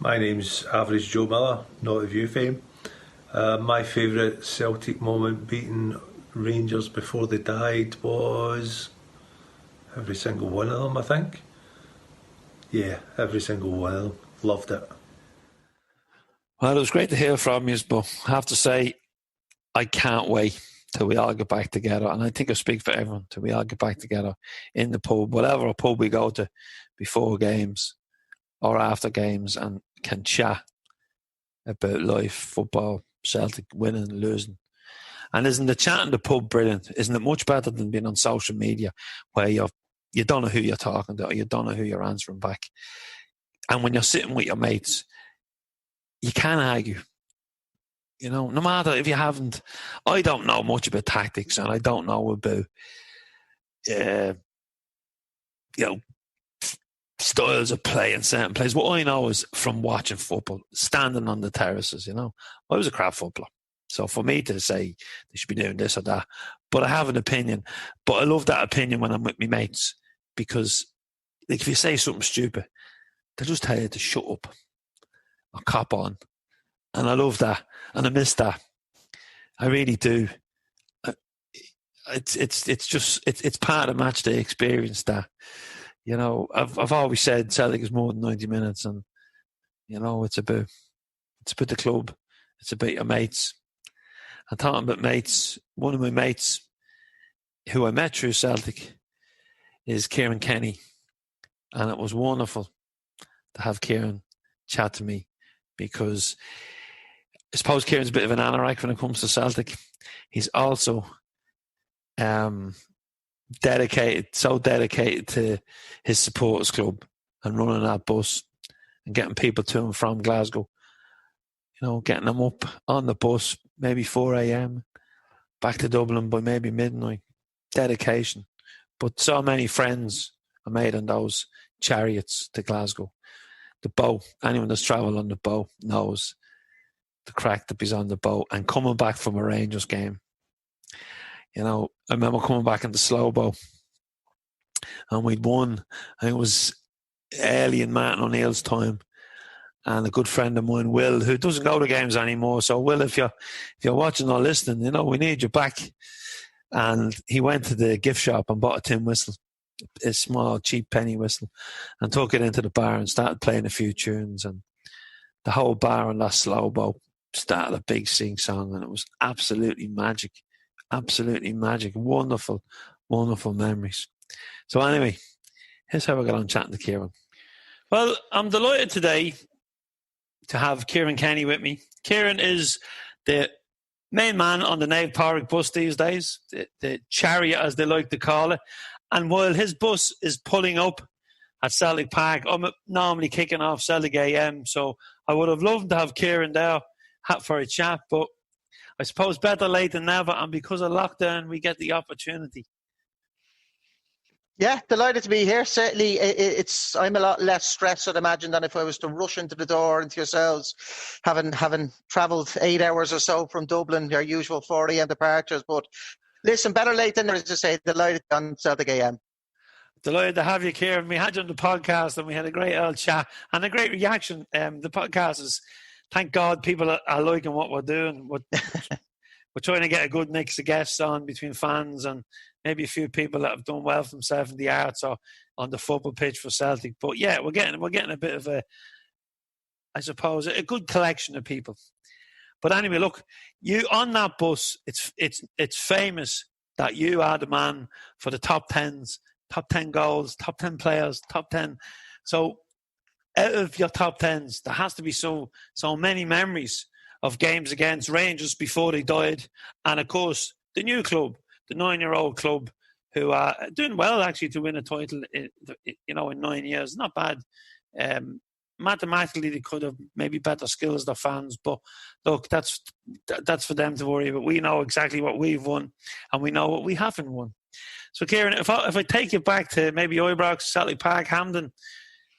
My name's Average Joe Miller, not of you fame. My favourite Celtic moment beating Rangers before they died was every single one of them, I think. Yeah, every single one of them. Loved it. Well, it was great to hear from you, but I have to say, I can't wait till we all get back together. And I think I speak for everyone, till we all get back together in the pub, whatever pub we go to before games or after games, and can chat about life, football, Celtic winning and losing. And isn't the chat in the pub brilliant? Isn't it much better than being on social media where you don't know who you're talking to or you don't know who you're answering back? And when you're sitting with your mates, you can't argue. You know, no matter if you haven't... I don't know much about tactics and I don't know about, styles of play in certain plays. What I know is from watching football, standing on the terraces, I was a crap footballer. So for me to say they should be doing this or that, but I have an opinion. But I love that opinion when I'm with my mates, because like, if you say something stupid, they'll just tell you to shut up or cop on. And I love that. And I miss that. I really do. It's part of match day experience that, I've always said Celtic is more than 90 minutes, and it's about the club, it's about your mates. And talking about mates, one of my mates who I met through Celtic is Ciaran Kenny, and it was wonderful to have Ciaran chat to me, because I suppose Kieran's a bit of an anorak when it comes to Celtic. He's also dedicated to his supporters club and running that bus and getting people to and from Glasgow. Getting them up on the bus, maybe 4 a.m, back to Dublin by maybe midnight. Dedication. But so many friends are made on those chariots to Glasgow. The boat, anyone that's travelled on the boat knows the crack that is on the boat. And coming back from a Rangers game, I remember coming back in the slow boat and we'd won. I think it was early in Martin O'Neill's time. And a good friend of mine, Will, who doesn't go to games anymore. So, Will, if you're watching or listening, we need you back. And he went to the gift shop and bought a tin whistle, a small, cheap penny whistle, and took it into the bar and started playing a few tunes. And the whole bar on that slow boat started a big sing-song, and it was absolutely magic. Absolutely magic. Wonderful, wonderful memories. So anyway, here's how I got on chatting to Ciaran. Well, I'm delighted today to have Ciaran Kenny with me. Ciaran is the main man on the Nave Pádraig bus these days, the chariot as they like to call it. And while his bus is pulling up at Celtic Park, I'm normally kicking off Celtic AM, so I would have loved to have Ciaran there for a chat, but I suppose better late than never, and because of lockdown we get the opportunity. Yeah, delighted to be here. Certainly, I'm a lot less stressed, I'd imagine, than if I was to rush into the door into yourselves, having travelled 8 hours or so from Dublin, our usual 4 a.m. departures. But listen, better late than never, as I say. Delighted on Celtic AM. Delighted to have you, Ciaran. We had you on the podcast and we had a great old chat and a great reaction. The podcast is, thank God, people are liking what we're doing. We're trying to get a good mix of guests on between fans and maybe a few people that have done well for themselves in the arts or on the football pitch for Celtic. But yeah, we're getting a bit of a good collection of people. But anyway, look, you on that bus, it's famous that you are the man for the top 10s, top 10 goals, top 10 players, top 10. So out of your top 10s, there has to be so many memories of games against Rangers before they died. And of course, the new club, the 9-year-old club, who are doing well actually to win a title in 9 years. Not bad. Mathematically, they could have maybe better skills, their fans, but look, that's for them to worry about. We know exactly what we've won, and we know what we haven't won. So, Ciaran, if I take you back to maybe Ibrox, Celtic Park, Hampden,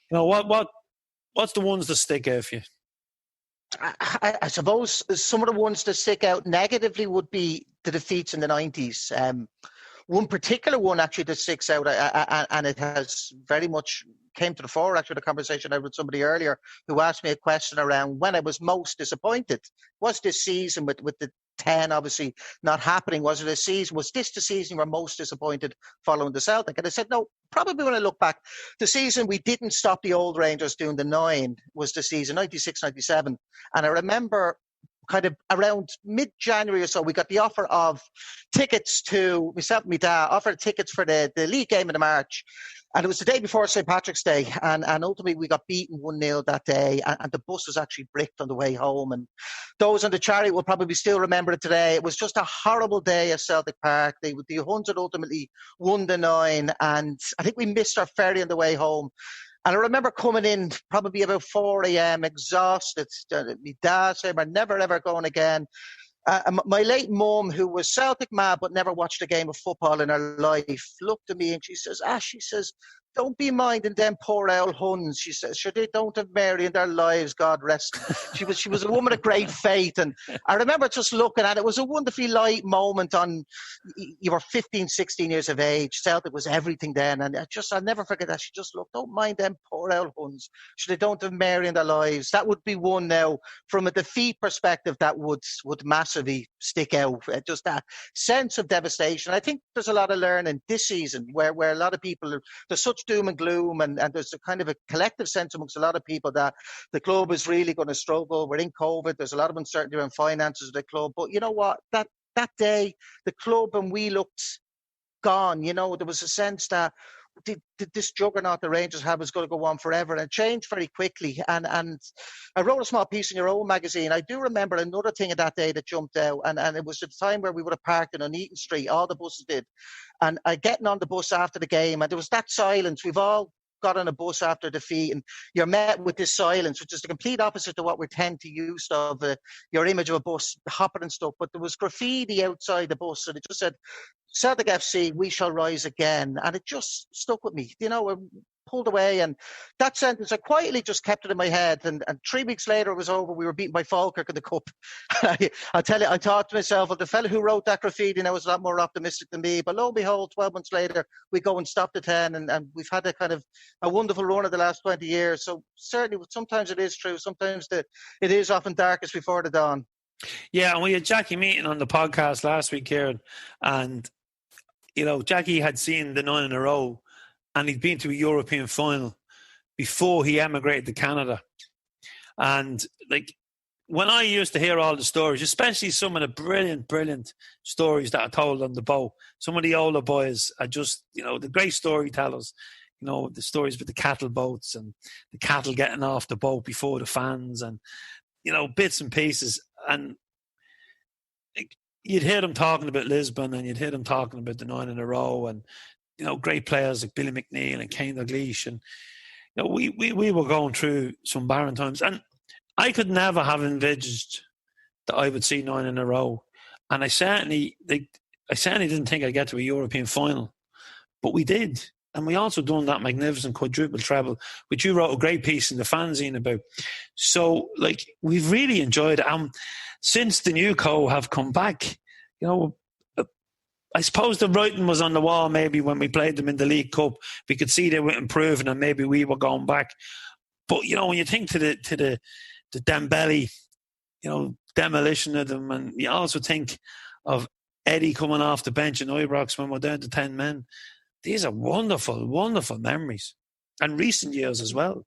what's the ones that stick out for you? I suppose some of the ones that stick out negatively would be the defeats in the 90s. One particular one actually that sticks out, and it has very much came to the fore, actually, the conversation I had with somebody earlier who asked me a question around when I was most disappointed. Was this season with the 10 obviously not happening? Was this the season we're most disappointed following the Celtic? And I said, no, probably when I look back, the season we didn't stop the old Rangers doing the 9 was the season 96-97. And I remember kind of around mid-January or so, we got the offer of tickets to, myself and my dad, offered tickets for the league game in the March. And it was the day before St. Patrick's Day. And ultimately, we got beaten 1-0 that day. And the bus was actually bricked on the way home. And those on the chariot will probably still remember it today. It was just a horrible day at Celtic Park. The Huns had ultimately won the 9. And I think we missed our ferry on the way home. And I remember coming in probably about 4 a.m. exhausted. My dad said, we're never, ever going again. My late mum, who was Celtic mad but never watched a game of football in her life, looked at me and she says, she says, don't be minding them poor old Huns. She says, sure, they don't have Mary in their lives, God rest. She was a woman of great faith. And I remember just looking at it. It was a wonderfully light moment on, you were 15, 16 years of age. Celtic was everything then. And I'll never forget that. She just looked, don't mind them poor old Huns. Sure, they don't have Mary in their lives. That would be one now from a defeat perspective that would massively stick out. Just that sense of devastation. I think there's a lot of learning this season where a lot of people, there's such doom and gloom, and there's a kind of a collective sense amongst a lot of people that the club is really going to struggle. We're in COVID. There's a lot of uncertainty around finances of the club. But you know what? That day, the club and we looked gone. You know, there was a sense that this juggernaut the Rangers have is going to go on forever, and it changed very quickly. And I wrote a small piece in your own magazine. I do remember another thing of that day that jumped out, and it was the time where we would have parked in Nuneaton Street. All the buses did. And I getting on the bus after the game, and there was that silence. We've all got on a bus after defeat, and you're met with this silence, which is the complete opposite to what we tend to use of your image of a bus hopping and stuff. But there was graffiti outside the bus, and it just said, Celtic FC, we shall rise again. And it just stuck with me. You know, I pulled away, and that sentence, I quietly just kept it in my head. And 3 weeks later, it was over. We were beaten by Falkirk in the Cup. I tell you, I thought to myself, well, the fella who wrote that graffiti now was a lot more optimistic than me. But lo and behold, 12 months later, we go and stop the 10. And we've had a kind of a wonderful run of the last 20 years. So certainly, sometimes it is true. Sometimes it is often darkest before the dawn. Yeah, and we had Jackie Meaton on the podcast last week, Ciaran, and you know, Jackie had seen the 9 in a row, and he'd been to a European final before he emigrated to Canada. And like, when I used to hear all the stories, especially some of the brilliant stories that are told on the boat, some of the older boys are just, you know, the great storytellers. You know, the stories with the cattle boats and the cattle getting off the boat before the fans, and you know, bits and pieces. And you'd hear them talking about Lisbon, and you'd hear them talking about the 9 in a row, and you know, great players like Billy McNeil and Kane Dalglish, and you know, we were going through some barren times, and I could never have envisaged that I would see 9 in a row, and I certainly didn't think I'd get to a European final, but we did. And we also done that magnificent quadruple treble, which you wrote a great piece in the fanzine about. So, like, we've really enjoyed it. Since the Newco have come back, you know, I suppose the writing was on the wall maybe when we played them in the League Cup. We could see they were improving, and maybe we were going back. But, you know, when you think to the Dembele, you know, demolition of them, and you also think of Eddie coming off the bench in Ibrox when we're down to 10 men. These are wonderful, wonderful memories, and recent years as well.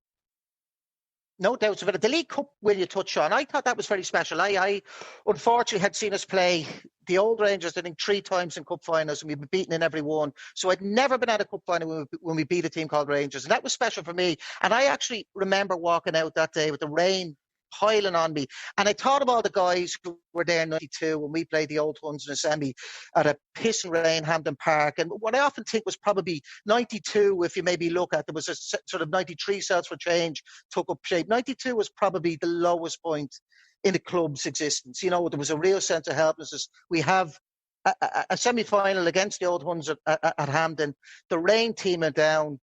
No doubts about it. The League Cup, will you touch on? I thought that was very special. I unfortunately had seen us play the old Rangers, I think, 3 times in cup finals, and we've been beaten in every one. So I'd never been at a cup final when we beat a team called Rangers, and that was special for me. And I actually remember walking out that day with the rain piling on me, and I thought of all the guys who were there in 92 when we played the old Huns in a semi at a pissing rain Hampden Park. And what I often think was probably 92, if you maybe look at, there was a sort of 93 cells for change took up shape. 92 was probably the lowest point in the club's existence. You know, there was a real sense of helplessness. We have a semi-final against the old Huns at Hampden. The rain teaming down.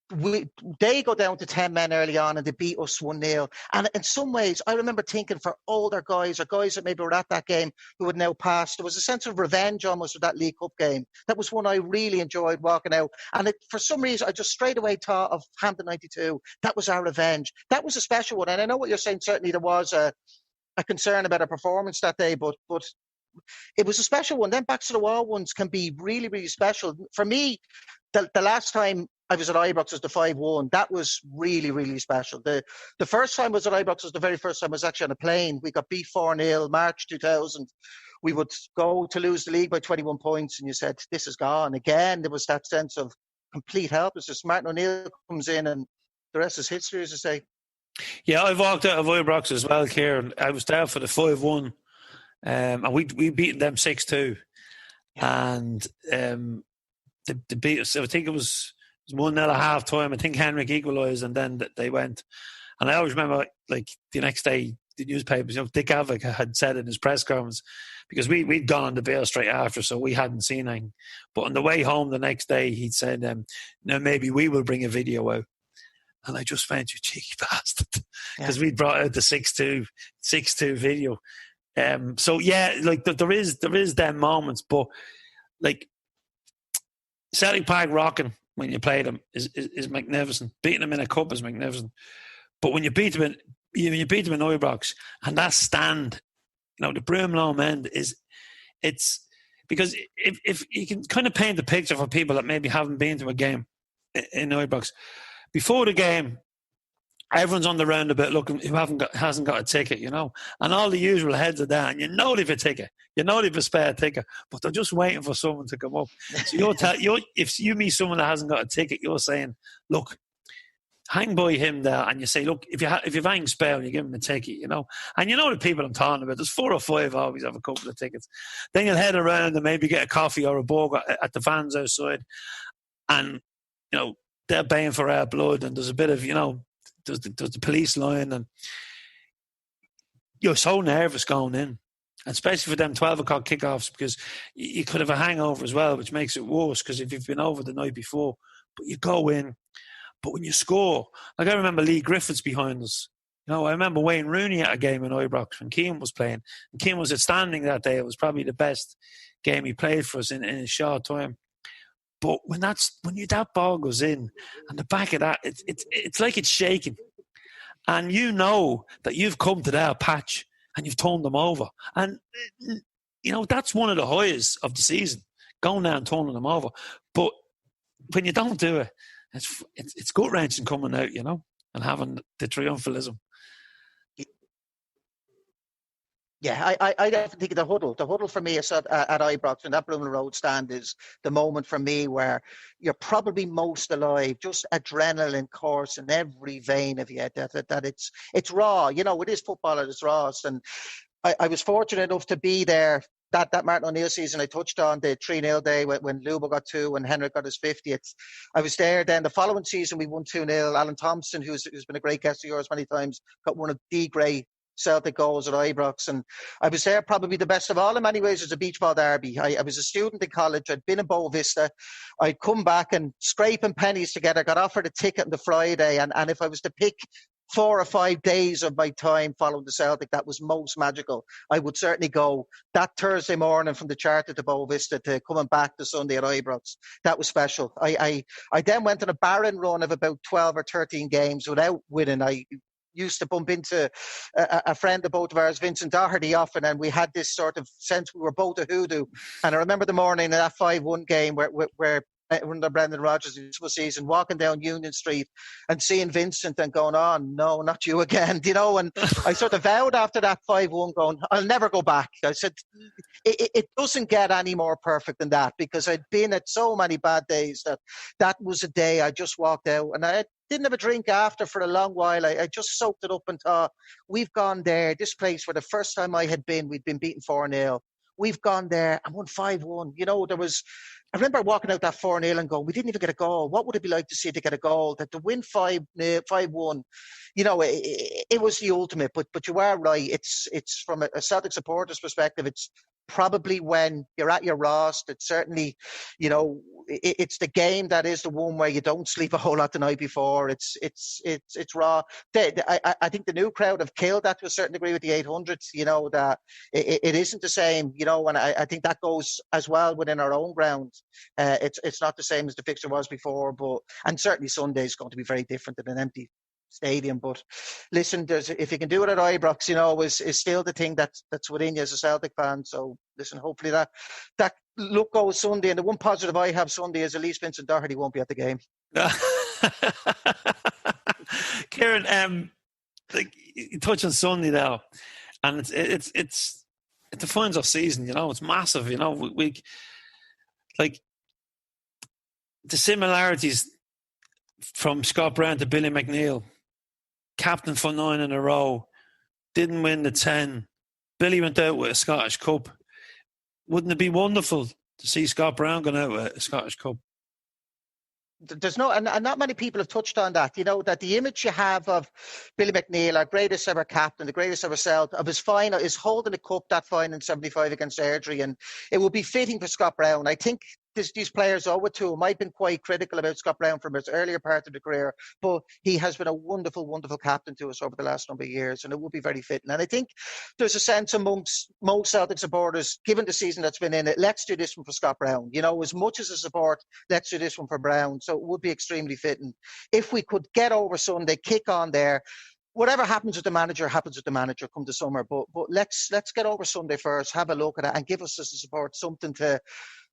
they go down to 10 men early on and they beat us 1-0. And in some ways, I remember thinking for older guys or guys that maybe were at that game who had now passed, there was a sense of revenge almost with that League Cup game. That was one I really enjoyed walking out. And for some reason, I just straight away thought of Hampden 92. That was our revenge. That was a special one. And I know what you're saying. Certainly there was a concern about a performance that day, but it was a special one. Then back to the wall ones can be really, really special. For me, the last time I was at Ibrox was the 5-1. That was really, really special. The first time I was at Ibrox was the very first time I was actually on a plane. We got beat 4-0, March 2000. We would go to lose the league by 21 points, and you said, this is gone. Again, there was that sense of complete helplessness. Martin O'Neill comes in, and the rest is history, as I say. Yeah, I walked out of Ibrox as well, Ciaran. I was there for the 5-1, and we beat them 6-2. And they beat us. I think it was 1-0 at half time. I think Henrik equalised, and then they went. And I always remember, like, the next day, the newspapers, Dick Avik had said in his press conference, because we'd gone on the Vale straight after, so we hadn't seen anything. But on the way home the next day, he'd said, now maybe we will bring a video out. And I just found, you cheeky bastard, because we'd brought out the 6-2 video. So yeah, like there is them moments, but like Celtic Park rocking when you play them is magnificent. Beating them in a cup is magnificent. But when you beat them in Ibrox, and that stand, the Broomloam end it's because if you can kind of paint the picture for people that maybe haven't been to a game in Ibrox, before the game, everyone's on the roundabout looking who hasn't got a ticket, and all the usual heads are there, and they've a ticket, they've a spare ticket, but they're just waiting for someone to come up. So if you meet someone that hasn't got a ticket, you're saying, look, hang by him there, and you say, look, if you've hang spare, you give him a ticket, and the people I'm talking about. There's 4 or 5 always have a couple of tickets. Then you'll head around and maybe get a coffee or a burger at the fans outside, and they're paying for our blood, and there's a bit of there's the police line, and you're so nervous going in, especially for them 12 o'clock kickoffs, because you could have a hangover as well, which makes it worse because if you've been over the night before. But you go in, but when you score, like I remember Lee Griffiths behind us. I remember Wayne Rooney at a game in Ibrox when Keane was playing, and Keane was outstanding that day. It was probably the best game he played for us in a short time. But when that ball goes in, and the back of that, it's like it's shaking, and that you've come to their patch and you've turned them over, and that's one of the highs of the season, going there and turning them over. But when you don't do it, it's gut wrenching coming out, and having the triumphalism. Yeah, I definitely think the huddle for me is at Ibrox, and that Bloomin' Road stand is the moment for me where you're probably most alive, just adrenaline course in every vein of you, that it's raw, it is football at its rawest. And I was fortunate enough to be there that Martin O'Neill season I touched on, the 3-0 day when Lubo got 2 and Henrik got his 50th. I was there then. The following season we won 2-0. Alan Thompson, who's been a great guest of yours many times, got one of the great Celtic goals at Ibrox, and I was there probably the best of all in many ways as a beach ball derby. I was a student in college. I'd been in Boa Vista. I'd come back and scraping pennies together, got offered a ticket on the Friday, and if I was to pick 4 or 5 days of my time following the Celtic that was most magical, I would certainly go that Thursday morning from the Charter to Boa Vista to coming back to Sunday at Ibrox. That was special. I then went on a barren run of about 12 or 13 games without winning. I used to bump into a friend of both of ours, Vincent Doherty, often, and we had this sort of sense we were both a hoodoo. And I remember the morning of that 5-1 game where under Brendan Rodgers' season, walking down Union Street and seeing Vincent and going, oh, no, not you again, and I sort of vowed after that 5-1 going, I'll never go back. I said, it doesn't get any more perfect than that, because I'd been at so many bad days that was a day I just walked out, and I didn't have a drink after for a long while. I just soaked it up and thought, we've gone there, this place where the first time I had been, we'd been beaten 4-0. We've gone there and won 5-1. I remember walking out that 4-0 and going, we didn't even get a goal. What would it be like to see to get a goal? That to win 5-1, it was the ultimate. But you are right. It's from a Celtic supporter's perspective, it's probably when you're at your rawest. It's certainly, it's the game that is the one where you don't sleep a whole lot the night before. It's raw. I think the new crowd have killed that to a certain degree with the 800s. That it isn't the same. And I think that goes as well within our own ground. It's not the same as the fixture was before, and certainly Sunday is going to be very different than an empty stadium. But listen, if you can do it at Ibrox, is still the thing that's within you as a Celtic fan. So listen, hopefully that look goes Sunday. And the one positive I have Sunday is at least Vincent Doherty won't be at the game. Ciaran, you touch on Sunday now, and it's it defines our season. It's massive. We like the similarities from Scott Brown to Billy McNeil. Captain for 9 in a row, didn't win the 10. Billy went out with a Scottish Cup. Wouldn't it be wonderful to see Scott Brown going out with a Scottish Cup? There's and not many people have touched on that. That the image you have of Billy McNeil, our greatest ever captain, the greatest ever Celt, of his final is holding the cup that fine in '75 against Airdrie, and it would be fitting for Scott Brown. I think these players owe it to him. I've been quite critical about Scott Brown from his earlier part of the career, but he has been a wonderful, wonderful captain to us over the last number of years, and it would be very fitting. And I think there's a sense amongst most Celtic supporters, given the season that's been in it, let's do this one for Scott Brown. As much as a support, let's do this one for Brown. So it would be extremely fitting. If we could get over Sunday, kick on there, whatever happens with the manager come the summer. But let's get over Sunday first, have a look at it, and give us as a support something to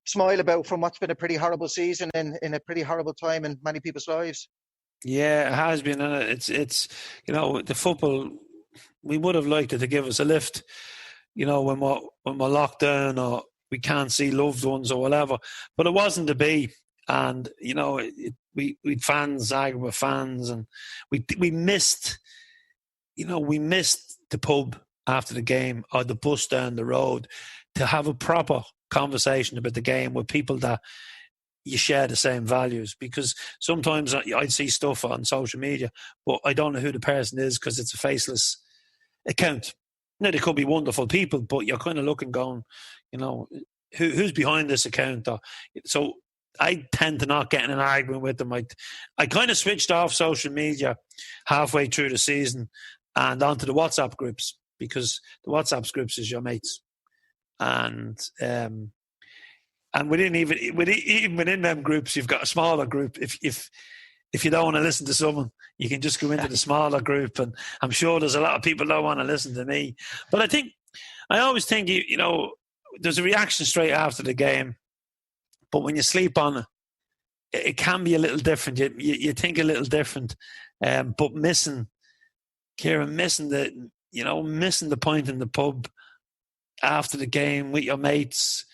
smile about from what's been a pretty horrible season in a pretty horrible time in many people's lives. Yeah, it has been. And it's the football, we would have liked it to give us a lift, when we're locked down or we can't see loved ones or whatever. But it wasn't to be. And, we'd fans arguing with fans, and we missed the pub after the game or the bus down the road to have a proper conversation about the game with people that you share the same values. Because sometimes I'd see stuff on social media, but I don't know who the person is because it's a faceless account. Now, they could be wonderful people, but you're kind of looking, going, who's behind this account? So I tend to not get in an argument with them. I kind of switched off social media halfway through the season and onto the WhatsApp groups, because the WhatsApp groups is your mates. And within them groups, you've got a smaller group. If you don't want to listen to someone, you can just go into the smaller group. And I'm sure there's a lot of people that don't want to listen to me. But I always think, there's a reaction straight after the game. But when you sleep on it, it can be a little different. You think a little different. But missing the point in the pub after the game with your mates,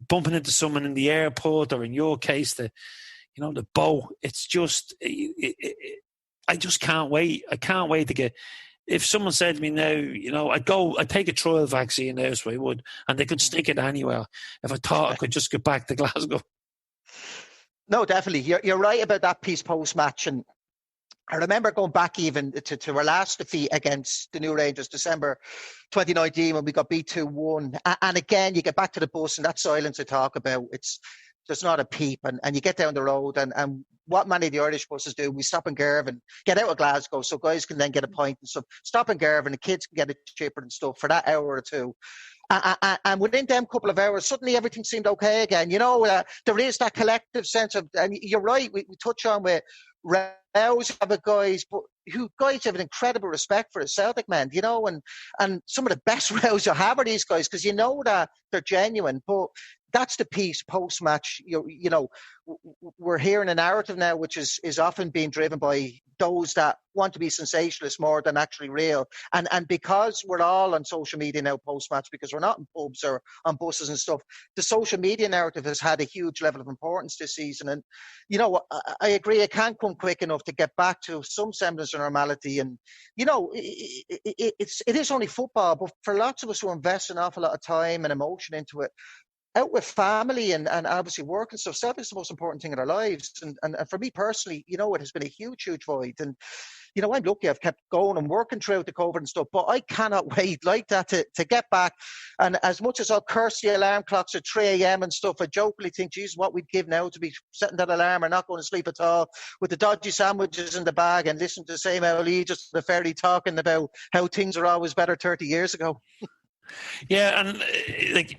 bumping into someone in the airport, or in your case, the boat. It's just, I just can't wait. I can't wait to get. If someone said to me now, I'd take a trial vaccine now, so I would, and they could stick it anywhere. If I thought I could just get back to Glasgow. No, definitely. You're right about that piece post-match. And I remember going back even to our last defeat against the New Rangers, December 2019, when we got beat 2-1. And again, you get back to the bus, and that silence I talk about, there's not a peep. And you get down the road, and what many of the Irish buses do, we stop in Girvan, get out of Glasgow so guys can then get a pint and stuff. Stop in Girvan, the kids can get a chipper and stuff for that hour or two. And within them couple of hours, suddenly everything seemed okay again. There is that collective sense of, and you're right, we touch on with rows of guys, but guys have an incredible respect for the Celtic men, and some of the best rows you have are these guys, because that they're genuine. But that's the piece post-match. We're hearing a narrative now which is often being driven by those that want to be sensationalist more than actually real. And because we're all on social media now post-match, because we're not in pubs or on buses and stuff, the social media narrative has had a huge level of importance this season. And, I agree, it can't come quick enough to get back to some semblance of normality. And, it is only football, but for lots of us who invest an awful lot of time and emotion into it, out with family and obviously work and stuff, Celtic is the most important thing in our lives. And for me personally, it has been a huge, huge void. And, I'm lucky I've kept going and working throughout the COVID and stuff, but I cannot wait like that to get back. And as much as I'll curse the alarm clocks at 3 a.m. and stuff, I jokingly think, geez, what we'd give now to be setting that alarm or not going to sleep at all with the dodgy sandwiches in the bag and listen to the same Ali just the fairly talking about how things are always better 30 years ago. Yeah, and like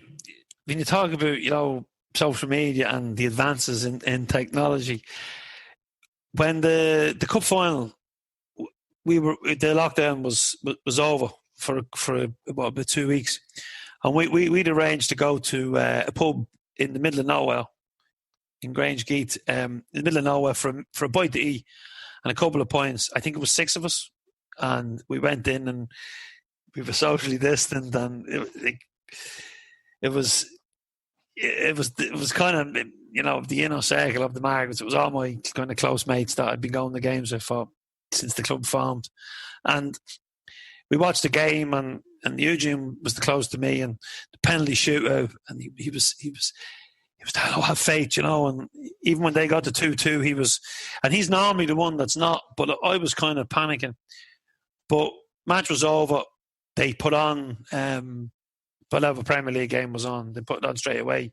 when you talk about, social media and the advances in technology, when the cup final, the lockdown was over for about 2 weeks, and we'd arranged to go to a pub in the middle of nowhere in Grangegeeth, in the middle of nowhere for a bite to eat and a couple of pints. I think it was 6 of us, and we went in and we were socially distant, and it was kind of the inner circle of the Margaret's. It was all my kind of close mates that I'd been going to games with since the club formed, and we watched the game, and Eugene was the close to me, and the penalty shootout, and he was telling, "Oh, have faith," and even when they got to 2-2, he was, and he's normally the one that's not, but I was kind of panicking. But match was over. They put on, whatever Premier League game was on, they put it on straight away.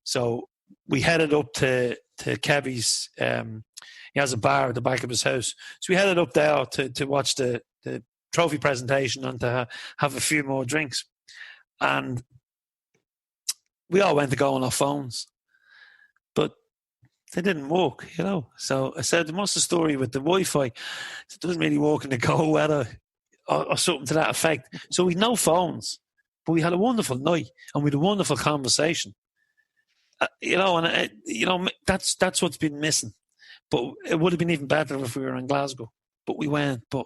So we headed up to Kevy's. He has a bar at the back of his house. So we headed up there to watch the trophy presentation and to have a few more drinks. And we all went to go on our phones. But they didn't work, So I said, what's the story with the Wi-Fi? It doesn't really work in the cold weather or something to that effect. So we had no phones. But we had a wonderful night and we had a wonderful conversation. That's what's been missing. But it would have been even better if we were in Glasgow. But we weren't. But,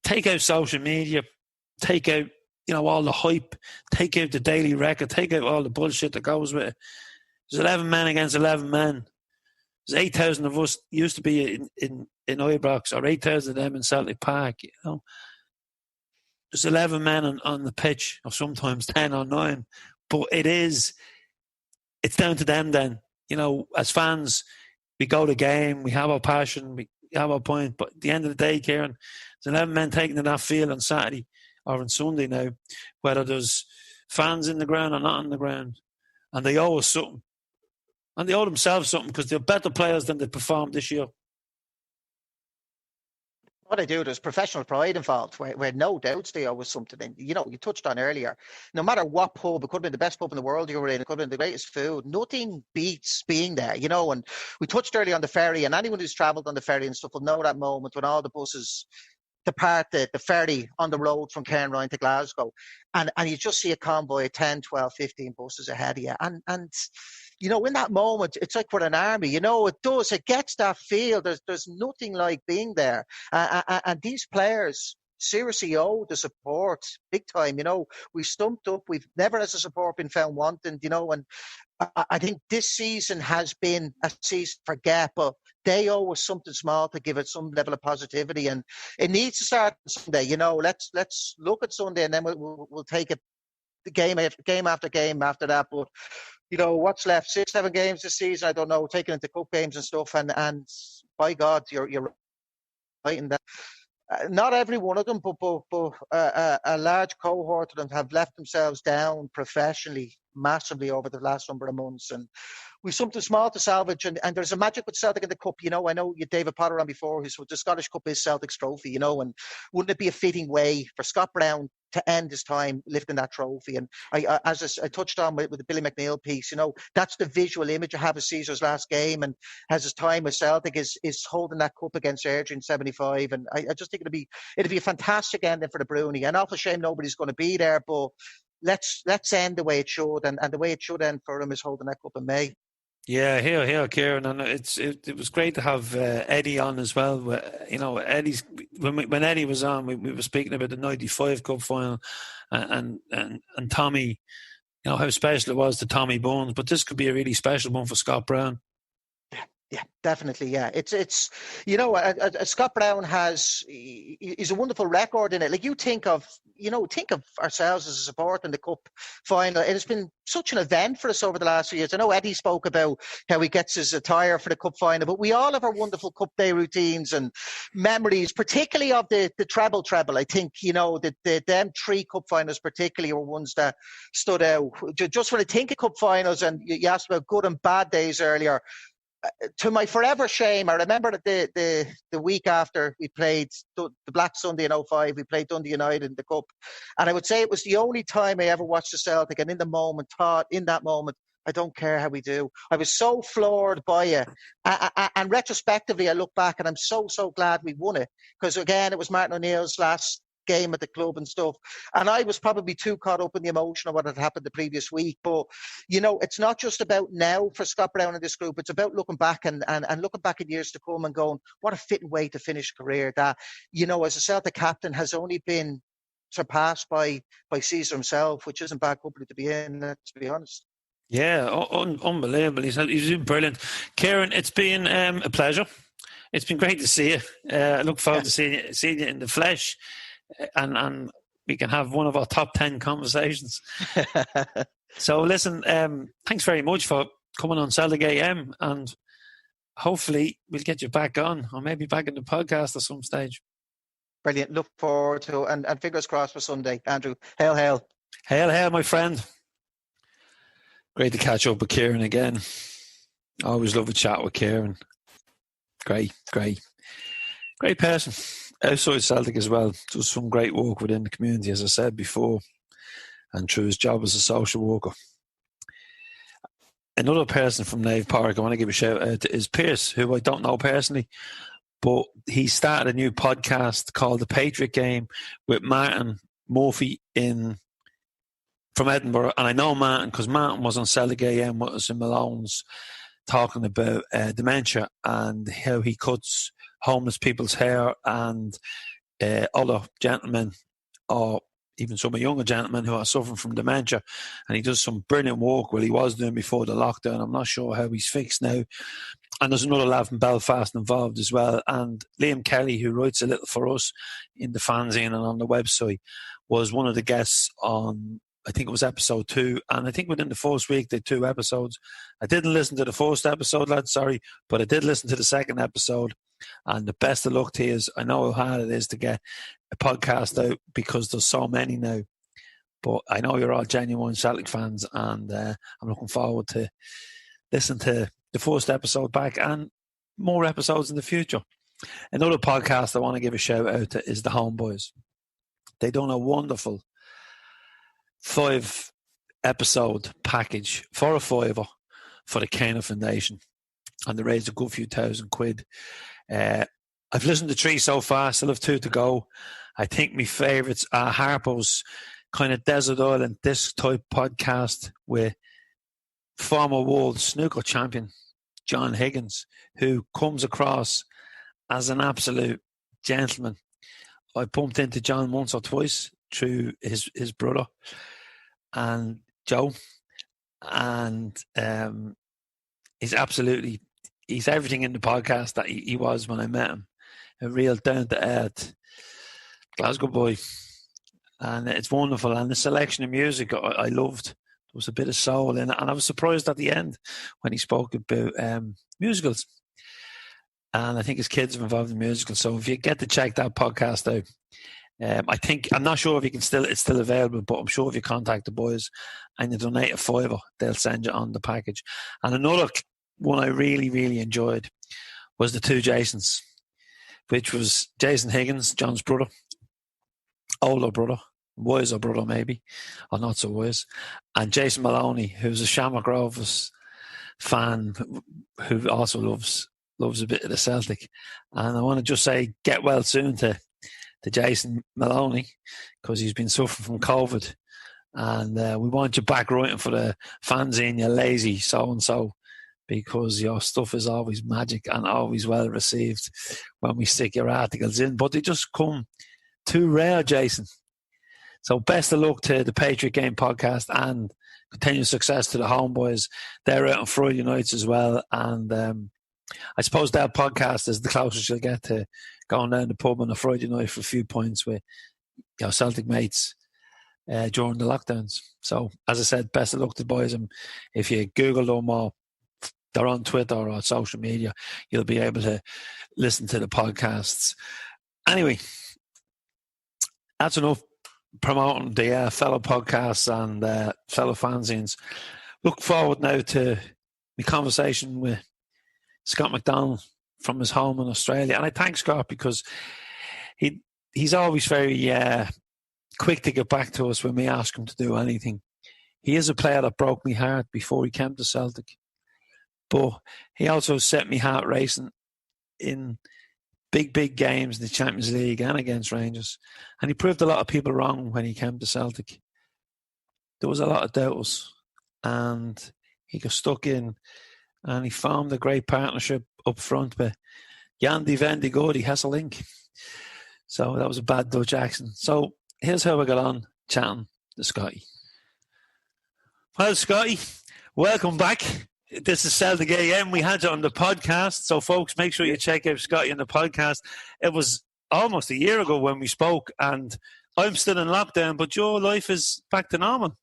take out social media, take out, all the hype, take out the daily record, take out all the bullshit that goes with it. There's 11 men against 11 men. There's 8,000 of us used to be in Ibrox, or 8,000 of them in Celtic Park, There's 11 men on the pitch, or sometimes 10 or 9. But it's down to them then. As fans, we go to the game, we have our passion, we have our point. But at the end of the day, Ciaran, there's 11 men taking to that field on Saturday or on Sunday now, whether there's fans in the ground or not on the ground. And they owe us something. And they owe themselves something because they're better players than they performed this year. What I do, there's professional pride involved, where no doubts they owe us something. And, you touched on earlier, no matter what pub, it could have been the best pub in the world you were in, it could have been the greatest food, nothing beats being there, and we touched earlier on the ferry, and anyone who's travelled on the ferry and stuff will know that moment when all the buses depart the ferry on the road from Cairnryan to Glasgow, and you just see a convoy of 10, 12, 15 buses ahead of you, and in that moment, it's like we're an army. It gets that feel. There's nothing like being there. And these players seriously owe the support big time. We stumped up. We've never, as a support, been found wanting, and I think this season has been a season for gap, but they owe us something small to give it some level of positivity. And it needs to start on Sunday. Let's look at Sunday, and then we'll take it game after game after that. But what's left? 6-7 games this season, I don't know, taking into cup games and stuff, and by God, you're right in that. Not every one of them, but a large cohort of them have left themselves down professionally massively over the last number of months, and we've something small to salvage, and there's a magic with Celtic in the Cup. I know you David Potter on before, who's the Scottish Cup is Celtic's trophy, and wouldn't it be a fitting way for Scott Brown to end his time lifting that trophy? And as I touched on with the Billy McNeil piece, that's the visual image I have of Caesar's last game, and as his time with Celtic is holding that cup against Airdrie in 75, and I just think it'd be a fantastic ending for the Bruni. An awful shame nobody's going to be there, but let's end the way it should, and the way it should end for him is holding that cup in May. Yeah, here, Ciaran, and it was great to have Eddie on as well. Eddie's when Eddie was on, we were speaking about the '95 Cup final, and Tommy, how special it was to Tommy Bones. But this could be a really special one for Scott Brown. Yeah, definitely. Yeah, it's Scott Brown he's a wonderful record in it. Like you think of ourselves as a support in the cup final. It has been such an event for us over the last few years. I know Eddie spoke about how he gets his attire for the cup final, but we all have our wonderful cup day routines and memories, particularly of the treble. I think them 3 cup finals particularly were ones that stood out. Just when I think of cup finals, and you asked about good and bad days earlier. To my forever shame, I remember that the week after we played the Black Sunday in 2005, we played Dundee United in the Cup. And I would say it was the only time I ever watched the Celtic and in that moment, I don't care how we do. I was so floored by it. And retrospectively, I look back and I'm so glad we won it. Because again, it was Martin O'Neill's last game at the club and stuff. And I was probably too caught up in the emotion of what had happened the previous week. But, it's not just about now for Scott Brown and this group. It's about looking back and looking back in years to come and going, what a fitting way to finish a career that, as a Celtic captain has only been surpassed by Caesar himself, which isn't bad company to be in, let's be honest. Yeah, unbelievable. He's been brilliant. Ciaran, it's been a pleasure. It's been great to see you. I look forward to seeing you in the flesh. And we can have one of our top 10 conversations. So listen, thanks very much for coming on Celtic AM, and hopefully we'll get you back on, or maybe back in the podcast at some stage. Brilliant. Look forward to it, and fingers crossed for Sunday. Andrew, hail, hail. Hail, hail, my friend. Great to catch up with Ciaran again. I always love a chat with Ciaran. Great person. Outside Celtic as well, does some great work within the community, as I said before, and through his job as a social worker. Another person from Nave Park I want to give a shout out to is Pierce, who I don't know personally, but he started a new podcast called The Patriot Game with Martin Murphy from Edinburgh. And I know Martin because Martin was on Celtic AM with us in Malone's talking about dementia and how he cuts homeless people's hair and other gentlemen, or even some younger gentlemen who are suffering from dementia. And he does some brilliant work. Well, he was doing before the lockdown. I'm not sure how he's fixed now. And there's another lad from Belfast involved as well. And Liam Kelly, who writes a little for us in the fanzine and on the website, was one of the guests on, I think it was episode 2. And I think within the first week, they had 2 episodes. I didn't listen to the first episode, lad, sorry, but I did listen to the second episode. And the best of luck to you. I know how hard it is to get a podcast out because there's so many now. But I know you're all genuine Celtic fans, and I'm looking forward to listening to the first episode back and more episodes in the future. Another podcast I want to give a shout out to is the Homeboys. They done a wonderful 5-episode package for a $5 for the Cana Foundation, and they raised a good few £1,000. I've listened to 3 so far, still have 2 to go. I think my favourites are Harpo's kind of desert island disc type podcast with former world snooker champion John Higgins, who comes across as an absolute gentleman. I bumped into John once or twice through his brother and Joe, and he's everything in the podcast that he was when I met him. A real down-to-earth Glasgow boy. And it's wonderful. And the selection of music I loved. There was a bit of soul in it. And I was surprised at the end when he spoke about musicals. And I think his kids are involved in musicals. So if you get to check that podcast out, I'm not sure if it's still available, but I'm sure if you contact the boys and you donate a $5, they'll send you on the package. And another one I really, really enjoyed was the 2 Jasons, which was Jason Higgins, John's brother, older brother, wiser brother maybe, or not so wise, and Jason Maloney, who's a Shamrock Rovers fan who also loves a bit of the Celtic. And I want to just say get well soon to Jason Maloney, because he's been suffering from COVID, and we want you back writing for the fanzine, you lazy so-and-so, because your stuff is always magic and always well received when we stick your articles in, but they just come too rare, Jason. So best of luck to the Patriot Game podcast, and continued success to the Homeboys. They're out on Friday nights as well, and I suppose that podcast is the closest you'll get to going down the pub on a Friday night for a few pints with Celtic mates during the lockdowns. So, as I said, best of luck to the boys. And if you Google them or they're on Twitter or social media, you'll be able to listen to the podcasts. Anyway, that's enough promoting the fellow podcasts and fellow fanzines. Look forward now to my conversation with Scott McDonald from his home in Australia. And I thank Scott because he's always very quick to get back to us when we ask him to do anything. He is a player that broke my heart before he came to Celtic. But he also set me heart racing in big games in the Champions League and against Rangers. And he proved a lot of people wrong when he came to Celtic. There was a lot of doubters. And he got stuck in and he formed a great partnership up front with Yandy Vendigodi Hesselink. So that was a bad Dutch accent. So here's how we got on chatting to Scotty. Well, Scotty, welcome back. This is Celtic AM. We had you on the podcast. So, folks, make sure you check out Scotty on the podcast. It was almost a year ago when we spoke, and I'm still in lockdown, but your life is back to normal.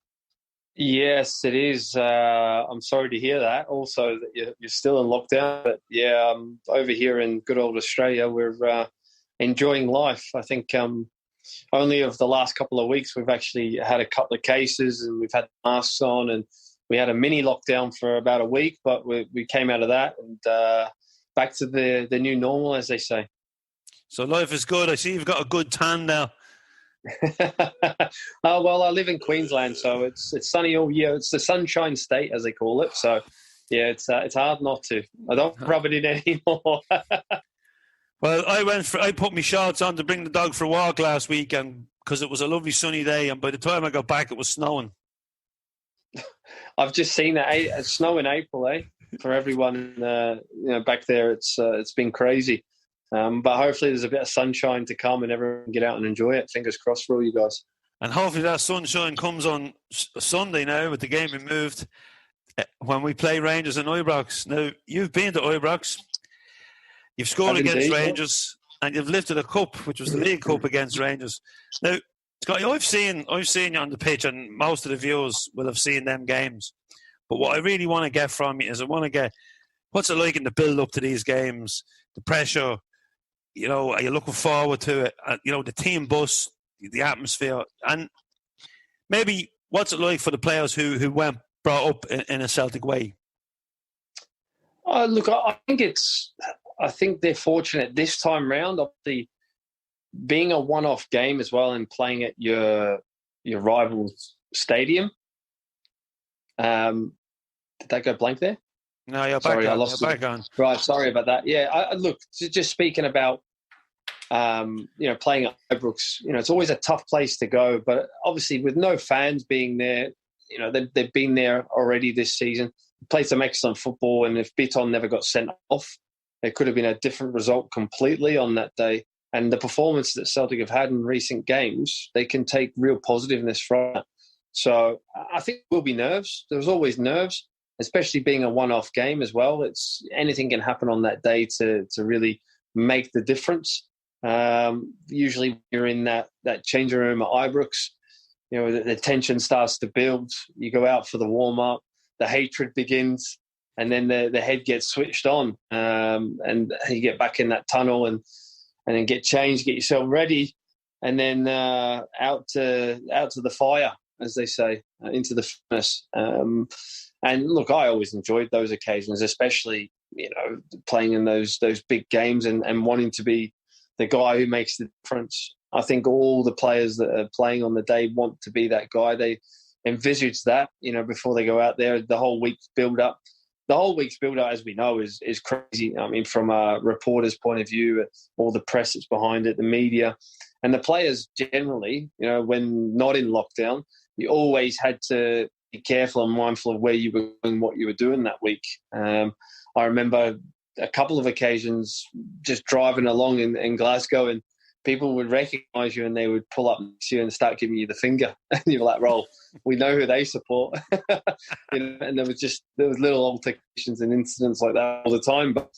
Yes, it is. I'm sorry to hear that. Also, that you're still in lockdown. But, yeah, over here in good old Australia, we're enjoying life. I think only of the last couple of weeks we've actually had a couple of cases and we've had masks on, and we had a mini lockdown for about a week, but we came out of that and back to the new normal, as they say. So life is good. I see you've got a good tan now. Oh, well, I live in Queensland, so it's sunny all year. It's the sunshine state, as they call it. So, yeah, it's hard not to. I don't rub it in anymore. Well, I put my shorts on to bring the dog for a walk last week, and because it was a lovely sunny day, and by the time I got back, it was snowing. I've just seen that snow in April, for everyone. Back there, it's been crazy. But hopefully there's a bit of sunshine to come and everyone can get out and enjoy it. Fingers crossed for all you guys. And hopefully that sunshine comes on Sunday now with the game removed when we play Rangers in Ibrox. Now, you've been to Ibrox. You've scored against Rangers and you've lifted a cup, which was the League Cup against Rangers. Now, Scotty, I've seen you on the pitch and most of the viewers will have seen them games. But what I really want to get from you is I want to get what's it like in the build-up to these games, the pressure. Are you looking forward to it? The team bus, the atmosphere, and maybe what's it like for the players who weren't brought up in a Celtic way? Look, I think they're fortunate this time round. Obviously, being a one-off game as well and playing at your rival's stadium. Did that go blank there? No, you're back. Sorry, on. I lost you're it. back on. Right, sorry about that. Yeah, look, just speaking about, playing at Ibrox, it's always a tough place to go. But obviously, with no fans being there, they've been there already this season. Played some excellent football, and if Biton never got sent off, it could have been a different result completely on that day. And the performance that Celtic have had in recent games, they can take real positiveness from it. So I think there will be nerves. There's always nerves, especially being a one-off game as well. It's anything can happen on that day to really make the difference. Usually when you're in that changing room at Ibrox, the tension starts to build. You go out for the warm-up, the hatred begins, and then the head gets switched on, and you get back in that tunnel and then get changed, get yourself ready, and then out to the fire, as they say, into the furnace. And look, I always enjoyed those occasions, especially playing in those big games and wanting to be the guy who makes the difference. I think all the players that are playing on the day want to be that guy. They envisage that, before they go out there. The whole week's build up, as we know, is crazy. I mean, from a reporter's point of view, all the press that's behind it, the media, and the players generally, when not in lockdown, you always had to be careful and mindful of where you were going, what you were doing that week. I remember a couple of occasions just driving along in Glasgow and people would recognise you and they would pull up next to you and start giving you the finger. And you're like, "Roll, we know who they support." And there was little altercations and incidents like that all the time. But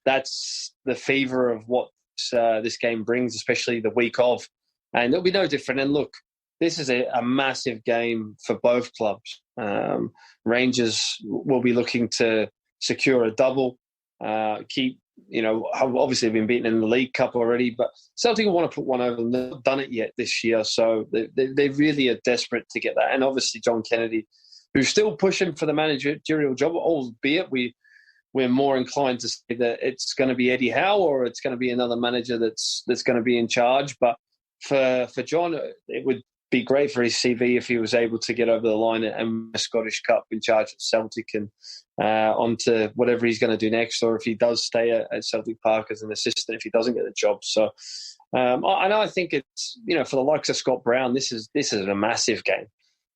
that's the fever of what this game brings, especially the week of. And it'll be no different. And look, this is a massive game for both clubs. Rangers will be looking to secure a double, keep. Obviously they've been beaten in the League Cup already, but Celtic will want to put one over them. They've not done it yet this year, so they really are desperate to get that. And obviously John Kennedy, who's still pushing for the managerial job, albeit we're more inclined to say that it's going to be Eddie Howe or it's going to be another manager that's going to be in charge. But for John, it would be great for his CV if he was able to get over the line and a Scottish Cup in charge at Celtic and on to whatever he's going to do next, or if he does stay at Celtic Park as an assistant if he doesn't get the job. So I think it's, for the likes of Scott Brown, this is a massive game,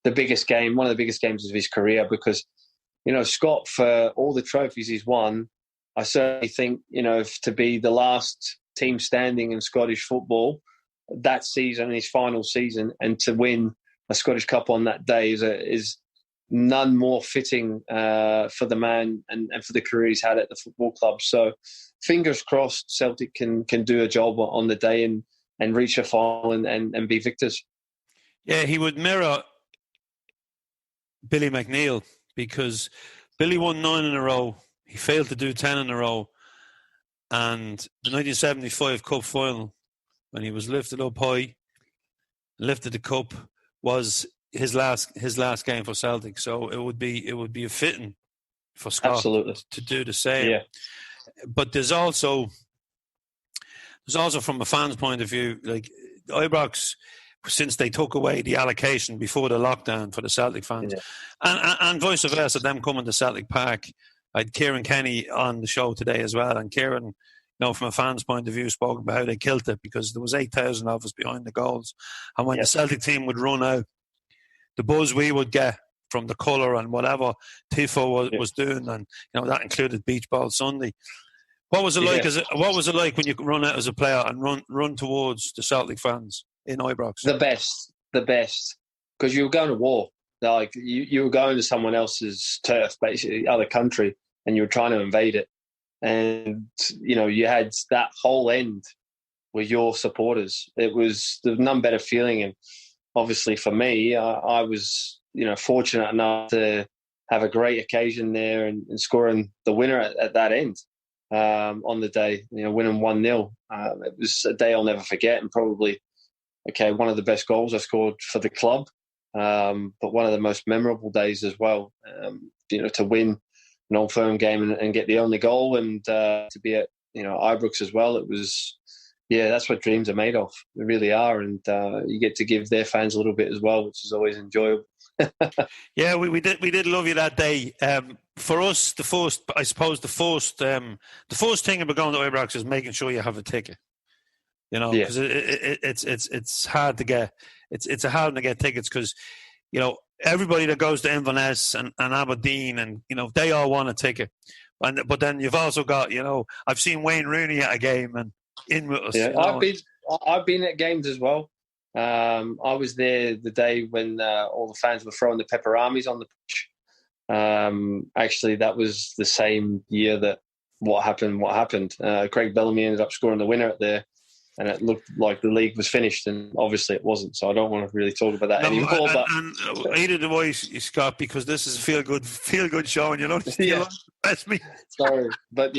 the biggest game, one of the biggest games of his career, because Scott, for all the trophies he's won, I certainly think to be the last team standing in Scottish football that season, his final season, and to win a Scottish Cup on that day is none more fitting for the man and for the career he's had at the football club. So fingers crossed Celtic can do a job on the day and reach a final and be victors. Yeah, he would mirror Billy McNeil, because Billy won 9 in a row. He failed to do 10 in a row. And the 1975 Cup final, when he was lifted up high, lifted the cup, was his last game for Celtic. So it would be a fitting for Scott Absolutely. To do the same. Yeah. But there's also from a fan's point of view, like Ibrox, since they took away the allocation before the lockdown for the Celtic fans, and vice versa, them coming to Celtic Park. I had Ciaran Kenny on the show today as well, and Ciaran, from a fan's point of view, spoke about how they killed it because there was 8,000 of us behind the goals, and when the Celtic team would run out, the buzz we would get from the colour and whatever Tifo was doing, and that included Beach Ball Sunday. What was it like? What was it like when you run out as a player and run towards the Celtic fans in Ibrox? The best, because you were going to war. Like you were going to someone else's turf, basically other country, and you were trying to invade it. And you had that whole end with your supporters. There's none better feeling. And obviously for me, I was fortunate enough to have a great occasion there and scoring the winner at that end. On the day, winning 1-0. It was a day I'll never forget, and probably, one of the best goals I scored for the club, but one of the most memorable days as well. To win an Old Firm game and get the only goal, and to be at Ibrox as well. It was, that's what dreams are made of. They really are, and you get to give their fans a little bit as well, which is always enjoyable. Yeah, we did love you that day. For us, the first thing about going to Ibrox is making sure you have a ticket. Because it's hard to get. It's hard to get tickets because everybody that goes to Inverness and Aberdeen and they all want a ticket, but then you've also got I've seen Wayne Rooney at a game and in with us. Yeah, I've been at games as well. I was there the day when all the fans were throwing the peperamis on the pitch. Actually, that was the same year that what happened. Craig Bellamy ended up scoring the winner there, and it looked like the league was finished, and obviously it wasn't. So I don't want to really talk about that anymore. And either the voice, Scott, because this is a feel good show, and you don't mess me. Sorry, but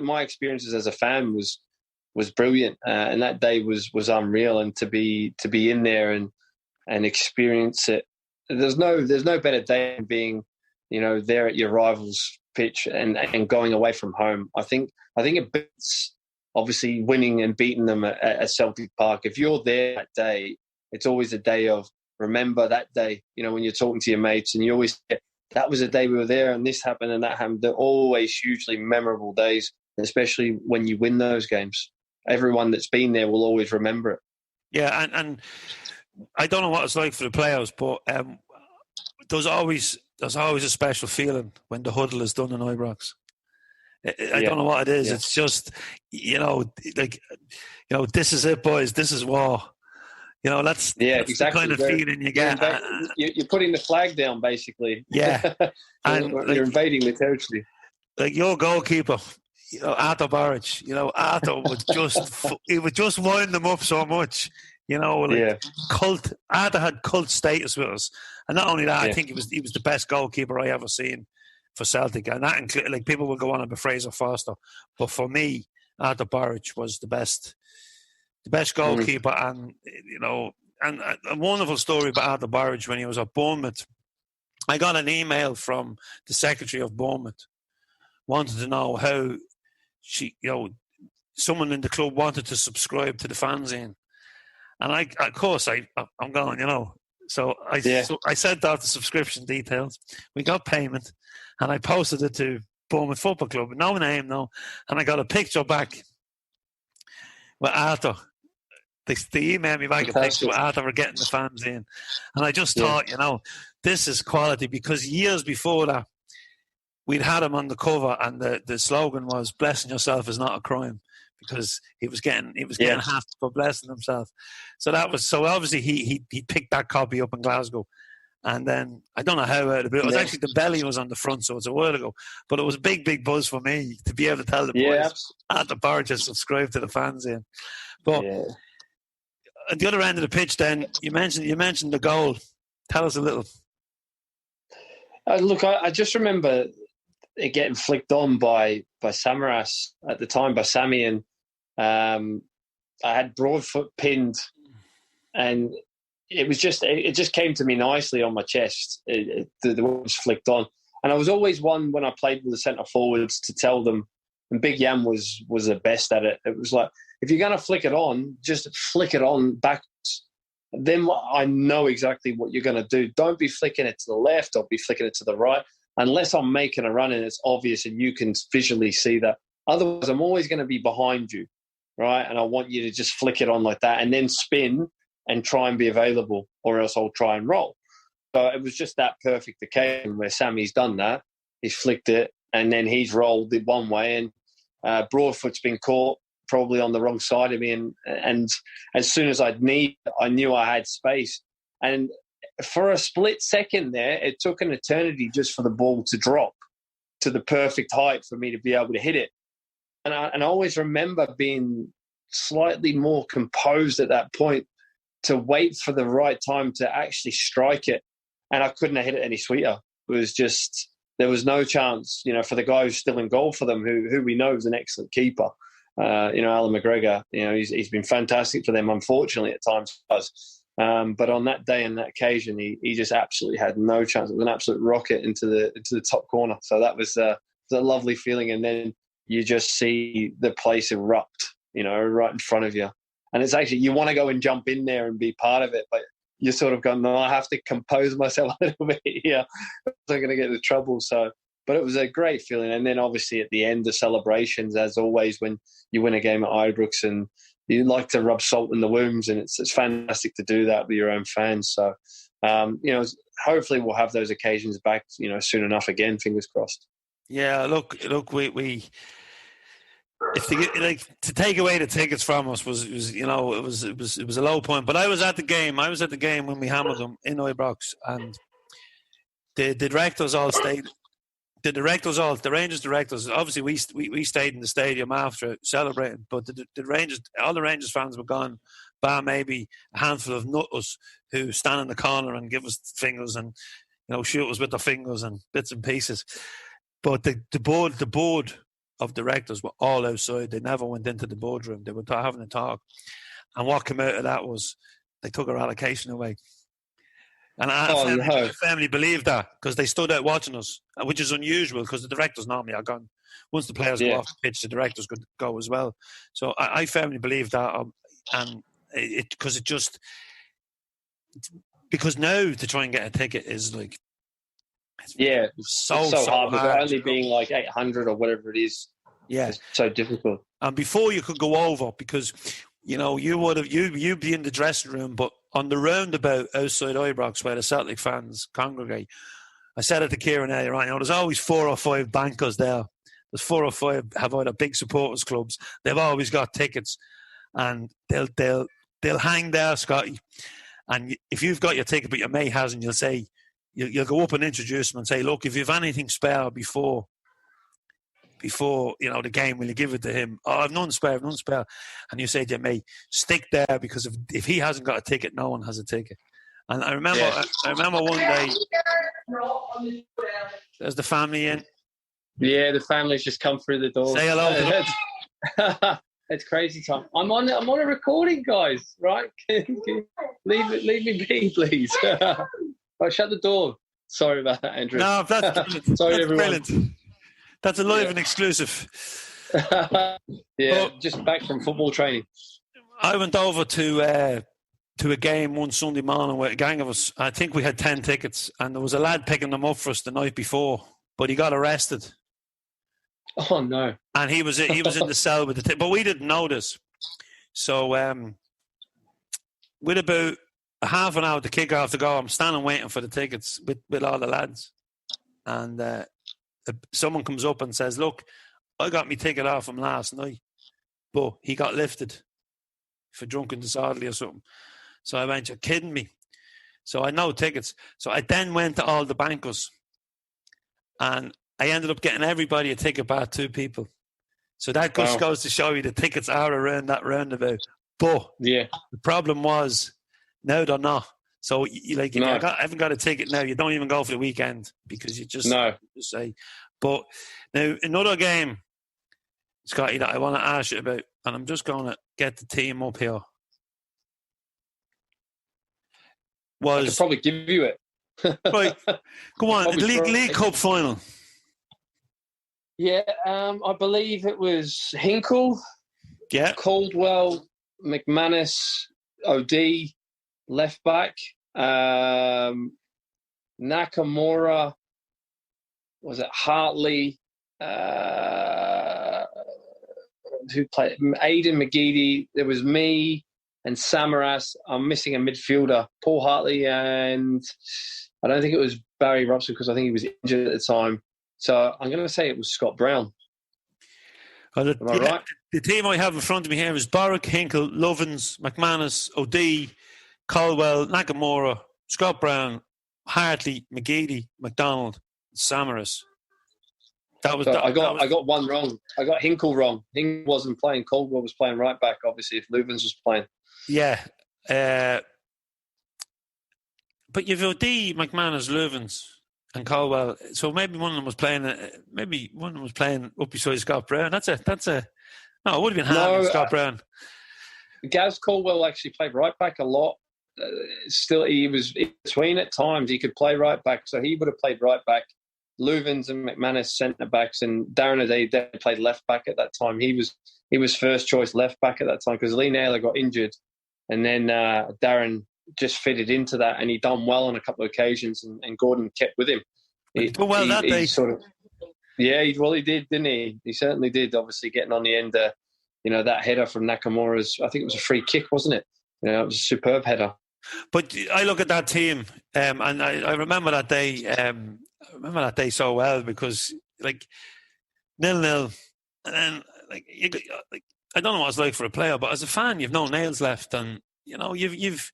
my experiences as a fan was brilliant, and that day was unreal, and to be in there and experience it. There's no better day than being there at your rival's pitch and going away from home. I think it beats obviously winning and beating them at Celtic Park. If you're there that day, it's always a day of remember that day. When you're talking to your mates and you always say, that was a day we were there and this happened and that happened. They're always hugely memorable days, especially when you win those games. Everyone that's been there will always remember it. Yeah, and I don't know what it's like for the players, but there's always a special feeling when the huddle is done in Ibrox. I don't know what it is. It's just, this is it, boys. This is war. That's exactly the kind of feeling you get. You're putting the flag down, basically. Yeah. And you're invading the territory. Like your goalkeeper, Arthur Barrage, Arthur would just wind them up so much. Cult. Arthur had cult status with us. And not only that, I think he was the best goalkeeper I ever seen for Celtic. And that included, people will go on about Fraser Forster. But for me, Arthur Barrage was the best goalkeeper. And, and a wonderful story about Arthur Barrage when he was at Bournemouth. I got an email from the secretary of Bournemouth, wanted to know how someone in the club wanted to subscribe to the fanzine. And I'm going, So I sent out the subscription details. We got payment, and I posted it to Bournemouth Football Club. No name, no. And I got a picture back with Arthur. They emailed me back a picture with Arthur for getting the fans in. And I just thought, this is quality, because years before that, we'd had him on the cover, and the slogan was "Blessing yourself is not a crime," because he was getting half for blessing himself. So obviously he picked that copy up in Glasgow, and then I don't know how it was actually the belly was on the front, so it's a while ago. But it was a big buzz for me to be able to tell the boys at the bar to subscribe to the fanzine. But at the other end of the pitch, then you mentioned the goal. Tell us a little. Look, I just remember it getting flicked on by Samaras at the time, by Sammy, and I had Broadfoot pinned, and it just came to me nicely on my chest. The one was flicked on, and I was always one when I played with the centre forwards to tell them, and Big Yam was the best at it. It was like, if you're going to flick it on, just flick it on backwards. Then I know exactly what you're going to do. Don't be flicking it to the left or be flicking it to the right, unless I'm making a run and it's obvious and you can visually see that. Otherwise, I'm always going to be behind you, right? And I want you to just flick it on like that and then spin and try and be available, or else I'll try and roll. So it was just that perfect occasion where Sammy's done that. He's flicked it and then he's rolled it one way, and Broadfoot's been caught probably on the wrong side of me. And as soon as I knew I had space. And for a split second there, it took an eternity just for the ball to drop to the perfect height for me to be able to hit it. And I always remember being slightly more composed at that point to wait for the right time to actually strike it. And I couldn't have hit it any sweeter. It was just, there was no chance, for the guy who's still in goal for them, who we know is an excellent keeper. Alan McGregor, he's been fantastic for them, unfortunately, at times. But on that day and that occasion, he just absolutely had no chance. It was an absolute rocket into the top corner. So that was a lovely feeling. And then you just see the place erupt, right in front of you. And it's actually, you want to go and jump in there and be part of it, but you're sort of going, no, I have to compose myself a little bit here. I'm going to get into trouble. So, but it was a great feeling. And then obviously at the end, the celebrations, as always, when you win a game at Ibrox, and you like to rub salt in the wounds, and it's fantastic to do that with your own fans. So, hopefully we'll have those occasions back, soon enough again, fingers crossed. Yeah, look, we to take away the tickets from us was it was a low point. But I was at the game when we hammered them in Ibrox, and the directors all stayed. The Rangers directors, obviously we stayed in the stadium after celebrating, but all the Rangers fans were gone, bar maybe a handful of nutters who stand in the corner and give us fingers and shoot us with their fingers and bits and pieces. But the board of directors were all outside. They never went into the boardroom. They were having a talk, and what came out of that was they took our allocation away. And I firmly believe that, because they stood out watching us, which is unusual because the directors normally are gone. Once the players go off the pitch, the directors could go as well. So I firmly believe that, and because now to try and get a ticket is like so hard. Only being like 800 or whatever it is. Yeah, it's so difficult. And before you could go over, because you'd be in the dressing room, but on the roundabout outside Ibrox where the Celtic fans congregate, I said it to Ciaran earlier on, there's always 4 or 5 bankers there there's 4 or 5 have either big supporters clubs. They've always got tickets, and they'll hang there, Scotty. And if you've got your ticket but your mate hasn't, you'll go up and introduce them and say, look, if you've anything spare before the game, will you give it to him? Oh, I've none spare. And you say to your mate, stick there, because if he hasn't got a ticket, no one has a ticket. And I remember one day, there's the family in. Yeah, the family's just come through the door. Say hello to them. It's crazy time. I'm on a recording, guys. Right? leave me be, please. Right, shut the door. Sorry about that, Andrew. No, that's brilliant. Sorry, that's everyone. Brilliant. That's a live and exclusive. Just back from football training. I went over to a game one Sunday morning with a gang of us. I think we had 10 tickets, and there was a lad picking them up for us the night before, but he got arrested. Oh no! And he was in the cell with the ticket, but we didn't know this. So with about a half an hour to kick off to go, I'm standing waiting for the tickets with all the lads, and someone comes up and says, "Look, I got my ticket off him last night, but he got lifted for drunken disorderly or something." So I went, "You're kidding me?" So I had no tickets. So I then went to all the bankers, and I ended up getting everybody a ticket bar 2 people. So that just goes to show you the tickets are around that roundabout. But the problem was, now they're not. So if you haven't got a ticket now, you don't even go for the weekend, because you just say. But now another game, Scotty, that I want to ask you about, and I'm just going to get the team up here. I could probably give you it. Right, go on. The League Cup final. Yeah, I believe it was Hinkle, Caldwell, McManus, OD, left back, Nakamura, was it Hartley, who played, Aiden, McGeady, there was me and Samaras. I'm missing a midfielder, Paul Hartley, and I don't think it was Barry Robson, because I think he was injured at the time. So I'm going to say it was Scott Brown. Am I right? The team I have in front of me here is Borwick, Hinkle, Lovins, McManus, O'D, Caldwell, Nakamura, Scott Brown, Hartley, McGeady, McDonald, Samaras. I got one wrong. I got Hinkle wrong. Hinkle wasn't playing. Caldwell was playing right back, obviously, if Lovins was playing. Yeah. But you've O'D, McManus, Lovins, and Caldwell. So maybe one of them was playing. Up beside Scott Brown. No, it would have been Hartley, Scott Brown. Gaz Caldwell actually played right back a lot. Still, he was in between at times. He could play right back, so he would have played right back. Luvins and McManus centre backs, and Darren O'Day played left back at that time. He was first choice left back at that time, because Lee Naylor got injured, and then Darren just fitted into that, and he done well on a couple of occasions, and Gordon kept with him. He did, didn't he? He certainly did. Obviously, getting on the end, that header from Nakamura's. I think it was a free kick, wasn't it? It was a superb header. But I look at that team, and I remember that day. I remember that day so well, because 0-0, and then I don't know what it's like for a player, but as a fan, you've no nails left, and you've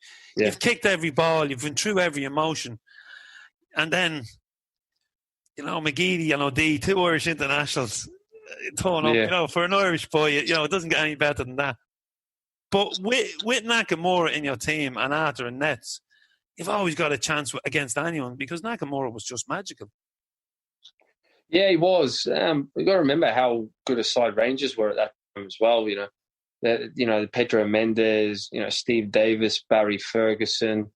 kicked every ball, you've been through every emotion, and then McGeady and O'D, 2 Irish internationals, torn up. For an Irish boy, it doesn't get any better than that. But with Nakamura in your team and Arthur and Nets, you've always got a chance against anyone, because Nakamura was just magical. Yeah, he was. We've got to remember how good a side Rangers were at that time as well. Pedro Mendes, Steve Davis, Barry Ferguson.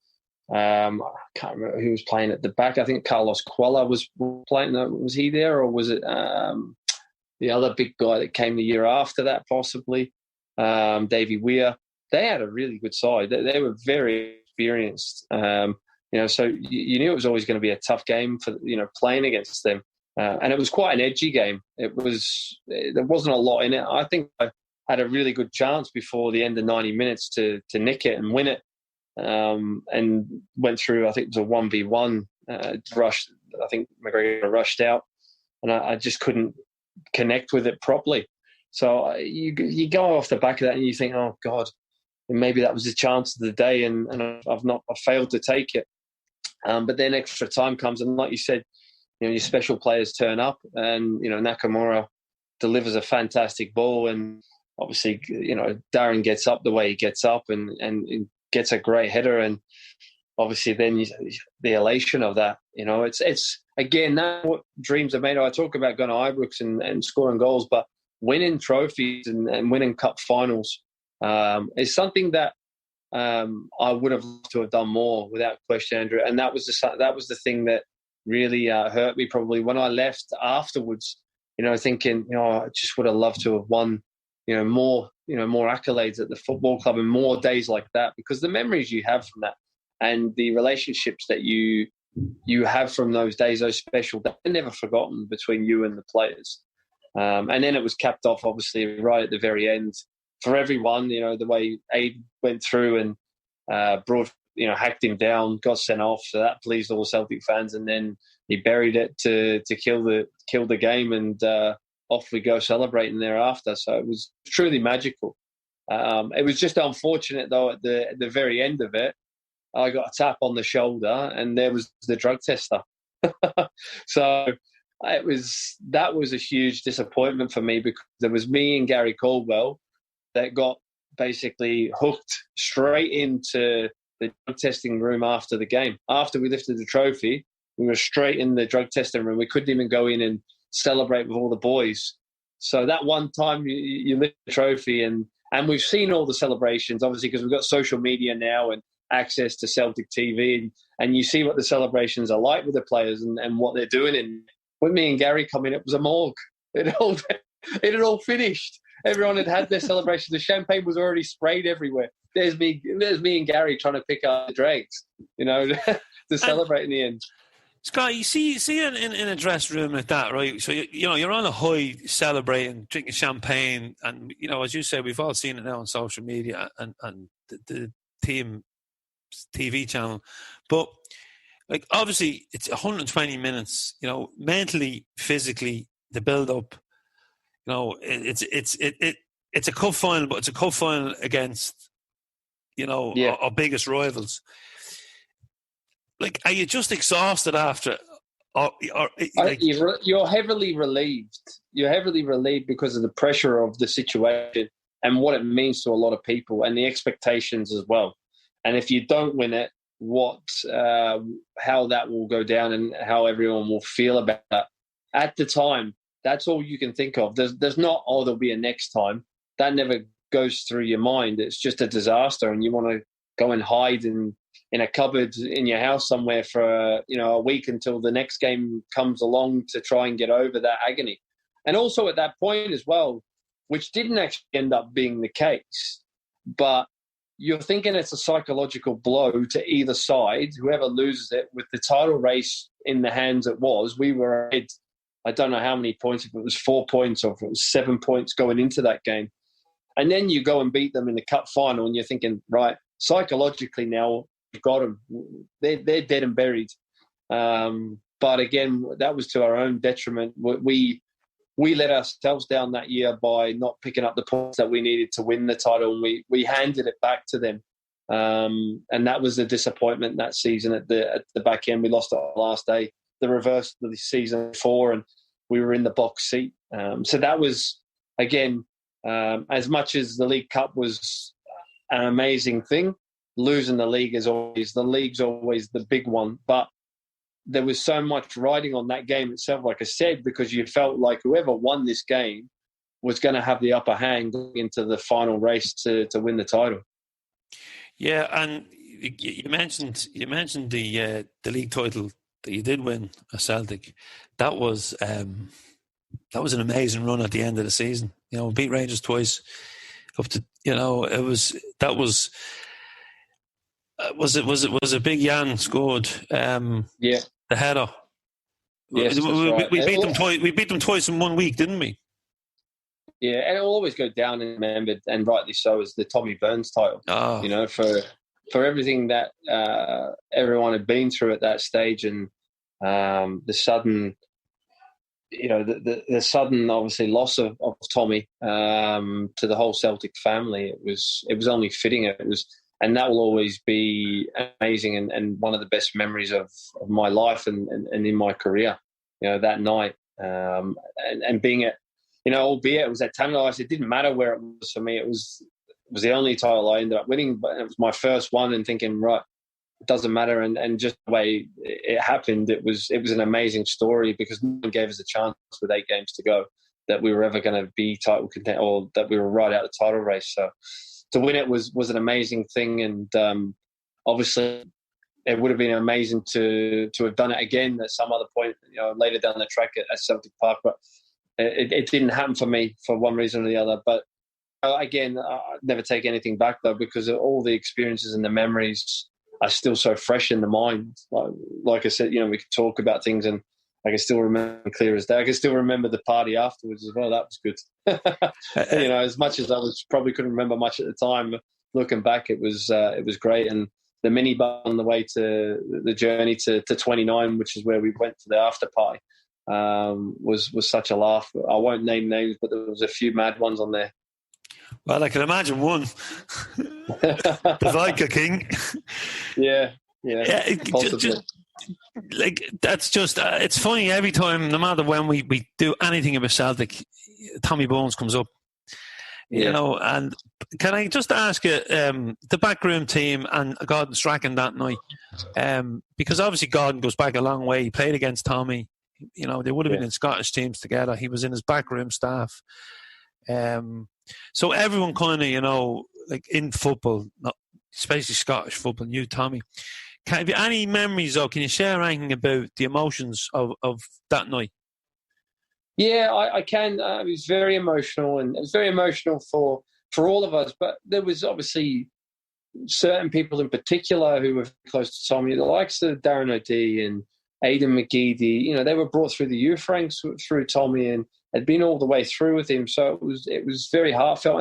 I can't remember who was playing at the back. I think Carlos Quella was playing. Was he there, or was it the other big guy that came the year after that, possibly? Davey Weir. They had a really good side. They were very experienced. So you knew it was always going to be a tough game for playing against them, and it was quite an edgy game. There wasn't a lot in it. I think I had a really good chance before the end of 90 minutes to nick it and win it, and went through. I think it was a 1v1 rush. I think McGregor rushed out, and I just couldn't connect with it properly. So you go off the back of that and you think, oh God, maybe that was the chance of the day, and I failed to take it. But then extra time comes, and like you said, your special players turn up, and Nakamura delivers a fantastic ball, and obviously Darren gets up the way he gets up and gets a great header, and obviously then the elation of that. It's again, that's what dreams are made of. I talk about going to Ibrox and scoring goals, but winning trophies and winning cup finals is something that I would have loved to have done more, without question, Andrew. And that was the thing that really hurt me probably when I left afterwards. Thinking, I just would have loved to have won, more accolades at the football club and more days like that, because the memories you have from that and the relationships that you have from those days, those special days, are never forgotten between you and the players. And then it was capped off, obviously, right at the very end for everyone. The way Aiden went through and hacked him down, got sent off. So that pleased all Celtic fans. And then he buried it to kill the game, and off we go celebrating thereafter. So it was truly magical. It was just unfortunate though at the very end of it, I got a tap on the shoulder, and there was the drug tester. So that was a huge disappointment for me, because there was me and Gary Caldwell that got basically hooked straight into the drug testing room after the game. After we lifted the trophy, we were straight in the drug testing room. We couldn't even go in and celebrate with all the boys. So that one time you lift the trophy, and we've seen all the celebrations, obviously, because we've got social media now and access to Celtic TV, and you see what the celebrations are like with the players and what they're doing. And when me and Gary come in, it was a morgue. It had all finished. Everyone had their celebration. The champagne was already sprayed everywhere. There's me and Gary trying to pick up the dregs, to celebrate in the end. Scott, you see in a dressing room like that, right? So you're on a high, celebrating, drinking champagne, and as you said, we've all seen it now on social media and the team TV channel. But like, obviously, it's 120 minutes. Mentally, physically, the build up. It's a cup final, but it's a cup final against our biggest rivals. Like, are you just exhausted after? You're heavily relieved. You're heavily relieved because of the pressure of the situation and what it means to a lot of people, and the expectations as well. And if you don't win it, how that will go down and how everyone will feel about that. At the time, that's all you can think of. There's not, there'll be a next time. That never goes through your mind. It's just a disaster, and you want to go and hide in a cupboard in your house somewhere for a week until the next game comes along to try and get over that agony. And also at that point as well, which didn't actually end up being the case, but you're thinking it's a psychological blow to either side, whoever loses it. With the title race in the hands it was, we were ahead, I don't know how many points, if it was 4 points or if it was 7 points going into that game. And then you go and beat them in the cup final, and you're thinking, right, psychologically now, we've got them. They're dead and buried. But again, that was to our own detriment. We let ourselves down that year by not picking up the points that we needed to win the title, and we handed it back to them. And that was the disappointment that season at the back end. We lost it on the last day, the reverse of the season 4, and we were in the box seat. So that was, again, as much as the League Cup was an amazing thing, losing the league's always the big one. But there was so much riding on that game itself, like I said, because you felt like whoever won this game was going to have the upper hand going into the final race to win the title. Yeah, and you mentioned the league title that you did win at Celtic. That was an amazing run at the end of the season. We beat Rangers twice. Up to it was a big Jan scored. The header. Yes, we beat them twice. We beat them twice in 1 week, didn't we? Yeah, and it'll always go down and remembered, and rightly so, as the Tommy Burns title. Oh. For everything that everyone had been through at that stage, and the sudden the sudden, obviously, loss of Tommy to the whole Celtic family, it was only fitting. And that will always be amazing and one of the best memories of my life and in my career. That night and being at, albeit it was at Tannadice, it didn't matter where it was for me. It was the only title I ended up winning, but it was my first one, and thinking, right, it doesn't matter. And just the way it happened, it was an amazing story, because no one gave us a chance with 8 games to go that we were ever going to be title content, or that we were right out the title race. So to win it was an amazing thing, and obviously it would have been amazing to have done it again at some other point, later down the track at Celtic Park. But it didn't happen for me for one reason or the other. But again, I'd never take anything back, though, because all the experiences and the memories are still so fresh in the mind. Like I said, we could talk about things, and I can still remember clear as day. I can still remember the party afterwards as well. That was good. As much as I probably couldn't remember much at the time, looking back, it was great. And the minibar on the way to the journey to 29, which is where we went to the after party, was such a laugh. I won't name names, but there was a few mad ones on there. Well, I can imagine one. The Vodka King. Yeah. That's just, it's funny every time, no matter when we do anything about Celtic, Tommy Bones comes up. And can I just ask you, the backroom team and Gordon Strachan that night, because obviously Gordon goes back a long way. He played against Tommy. They would have been in Scottish teams together. He was in his backroom staff. So everyone kind of, like in football, especially Scottish football, knew Tommy. Have you any memories, or can you share anything about the emotions of that night? Yeah, I can. It was very emotional, and it was very emotional for all of us. But there was obviously certain people in particular who were close to Tommy, the likes of Darren O'Dea and Aiden McGeady. They were brought through the youth ranks through Tommy and had been all the way through with him. So it was very heartfelt,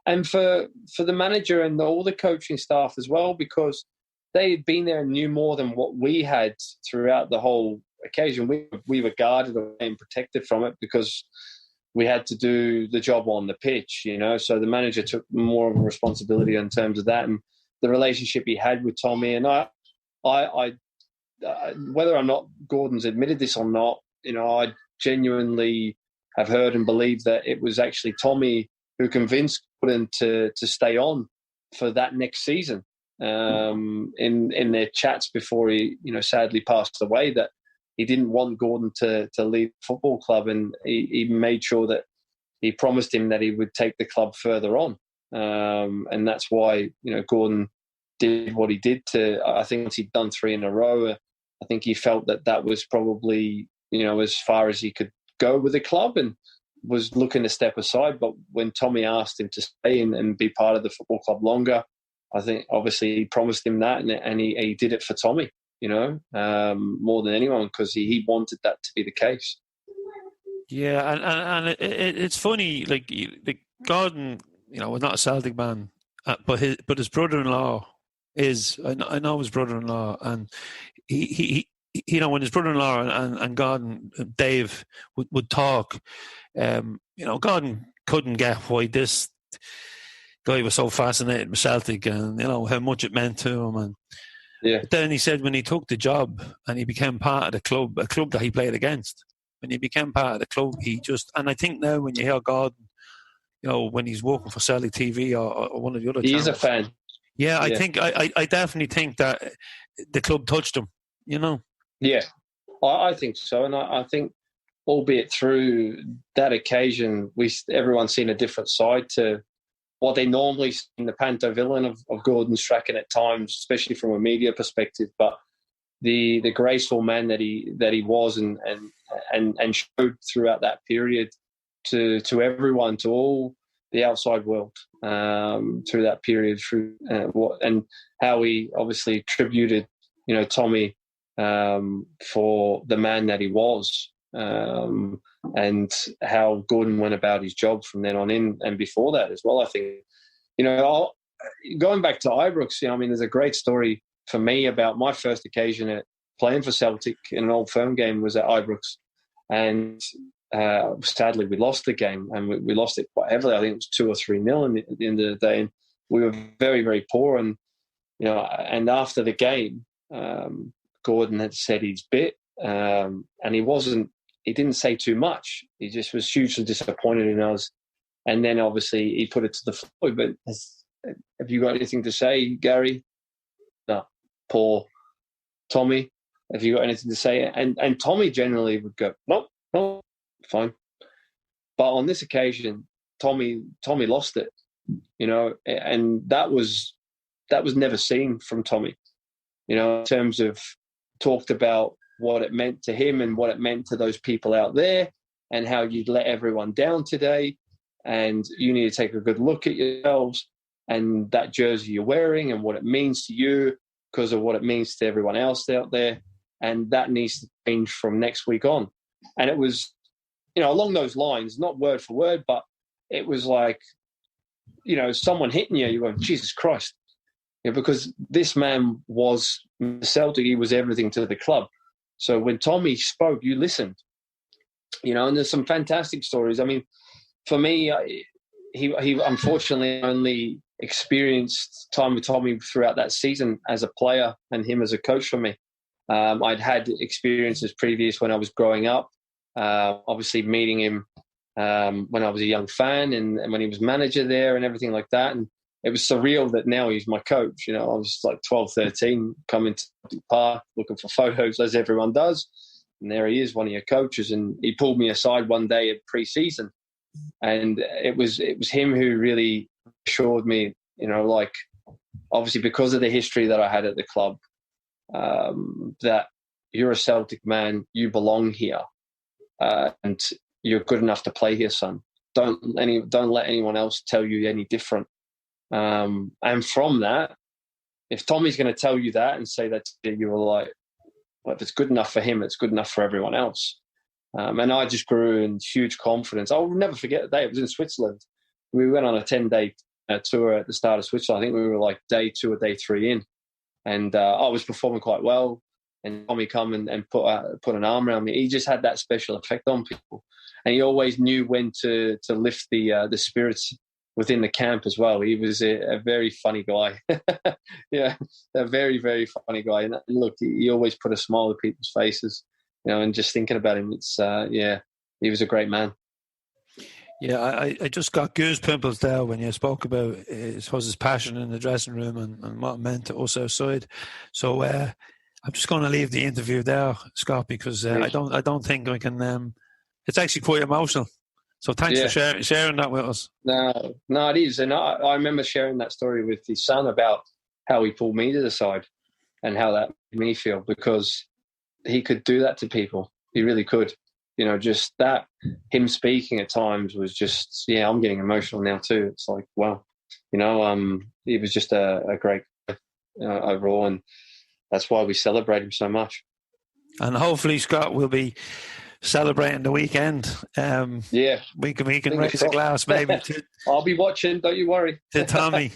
and for the manager and all the coaching staff as well, because they had been there and knew more than what we had throughout the whole occasion. We were guarded and protected from it because we had to do the job on the pitch, So the manager took more of a responsibility in terms of that, and the relationship he had with Tommy. And I whether or not Gordon's admitted this or not, I genuinely have heard and believe that it was actually Tommy who convinced Gordon to stay on for that next season. In their chats before he, sadly passed away, that he didn't want Gordon to leave the football club, and he made sure that he promised him that he would take the club further on. And that's why, Gordon did what he did I think once he'd done 3 in a row, I think he felt that was probably, as far as he could go with the club, and was looking to step aside. But when Tommy asked him to stay and be part of the football club longer, I think obviously he promised him that, and he did it for Tommy, more than anyone, because he wanted that to be the case. Yeah, and it's funny, like Gordon, was not a Celtic man, but his brother-in-law is. I know his brother-in-law, and he when his brother-in-law and Gordon, Dave would talk, Gordon couldn't get why this guy was so fascinated with Celtic, and how much it meant to him. And but then he said when he took the job and he became part of the club, a club that he played against, when he became part of the club, and I think now when you hear Gordon, when he's working for Celtic TV or one of the other channels, he's a fan. Yeah, I think I definitely think that the club touched him. Yeah, I think so, and I think, albeit through that occasion, everyone's seen a different side to what they normally see in the panto villain of Gordon Strachan at times, especially from a media perspective. But the graceful man that he was and showed throughout that period to everyone, to all the outside world, through that period, through and how he obviously tributed, Tommy, for the man that he was, and how Gordon went about his job from then on in, and before that as well. I think, going back to Ibrox, there's a great story for me about my first occasion at playing for Celtic in an Old Firm game was at Ibrox. And sadly, we lost the game, and we lost it quite heavily. I think it was 2 or 3-0 at the end of the day, and we were very, very poor. And and after the game, Gordon had said his bit, and he didn't say too much. He just was hugely disappointed in us. And then obviously he put it to the floor. But have you got anything to say, Gary? No. Paul? Tommy? Have you got anything to say? And Tommy generally would go, no, fine. But on this occasion, Tommy lost it, and that was never seen from Tommy, in terms of talked about what it meant to him and what it meant to those people out there, and how you'd let everyone down today, and you need to take a good look at yourselves and that jersey you're wearing and what it means to you because of what it means to everyone else out there, and that needs to change from next week on. And it was, along those lines, not word for word, but it was like, someone hitting you go, Jesus Christ. Because this man was Celtic, he was everything to the club. So when Tommy spoke, you listened, and there's some fantastic stories. I mean, for me, he unfortunately only experienced time with Tommy throughout that season as a player and him as a coach for me. I'd had experiences previous when I was growing up, obviously meeting him when I was a young fan and when he was manager there and everything like that. And it was surreal that now he's my coach. I was like 12, 13, coming to the park, looking for photos as everyone does. And there he is, one of your coaches. And he pulled me aside one day at pre-season. And it was him who really assured me, obviously because of the history that I had at the club, that you're a Celtic man, you belong here, and you're good enough to play here, son. Don't let anyone else tell you any different. And from that, if Tommy's going to tell you that and say that to you, you were like, well, if it's good enough for him, it's good enough for everyone else. And I just grew in huge confidence. I'll never forget the day. It was in Switzerland. We went on a 10-day tour at the start of Switzerland. I think we were like day 2 or day 3 in. And I was performing quite well. And Tommy come and put an arm around me. He just had that special effect on people. And he always knew when to lift the spirits within the camp as well. He was a very funny guy. Yeah, a very, very funny guy. And look, he always put a smile on people's faces. And just thinking about him, it's he was a great man. Yeah, I just got goose pimples there when you spoke about his passion in the dressing room and what it meant to us outside. So I'm just going to leave the interview there, Scott, because I don't think I can. It's actually quite emotional. So thanks for sharing that with us. No, it is, and I remember sharing that story with his son about how he pulled me to the side and how that made me feel, because he could do that to people. He really could. Just that, him speaking at times was just, I'm getting emotional now too. It's like, wow, he was just a great guy, overall, and that's why we celebrate him so much. And hopefully, Scott, will be celebrating the weekend. We can raise a glass maybe. I'll be watching, don't you worry. To Tommy.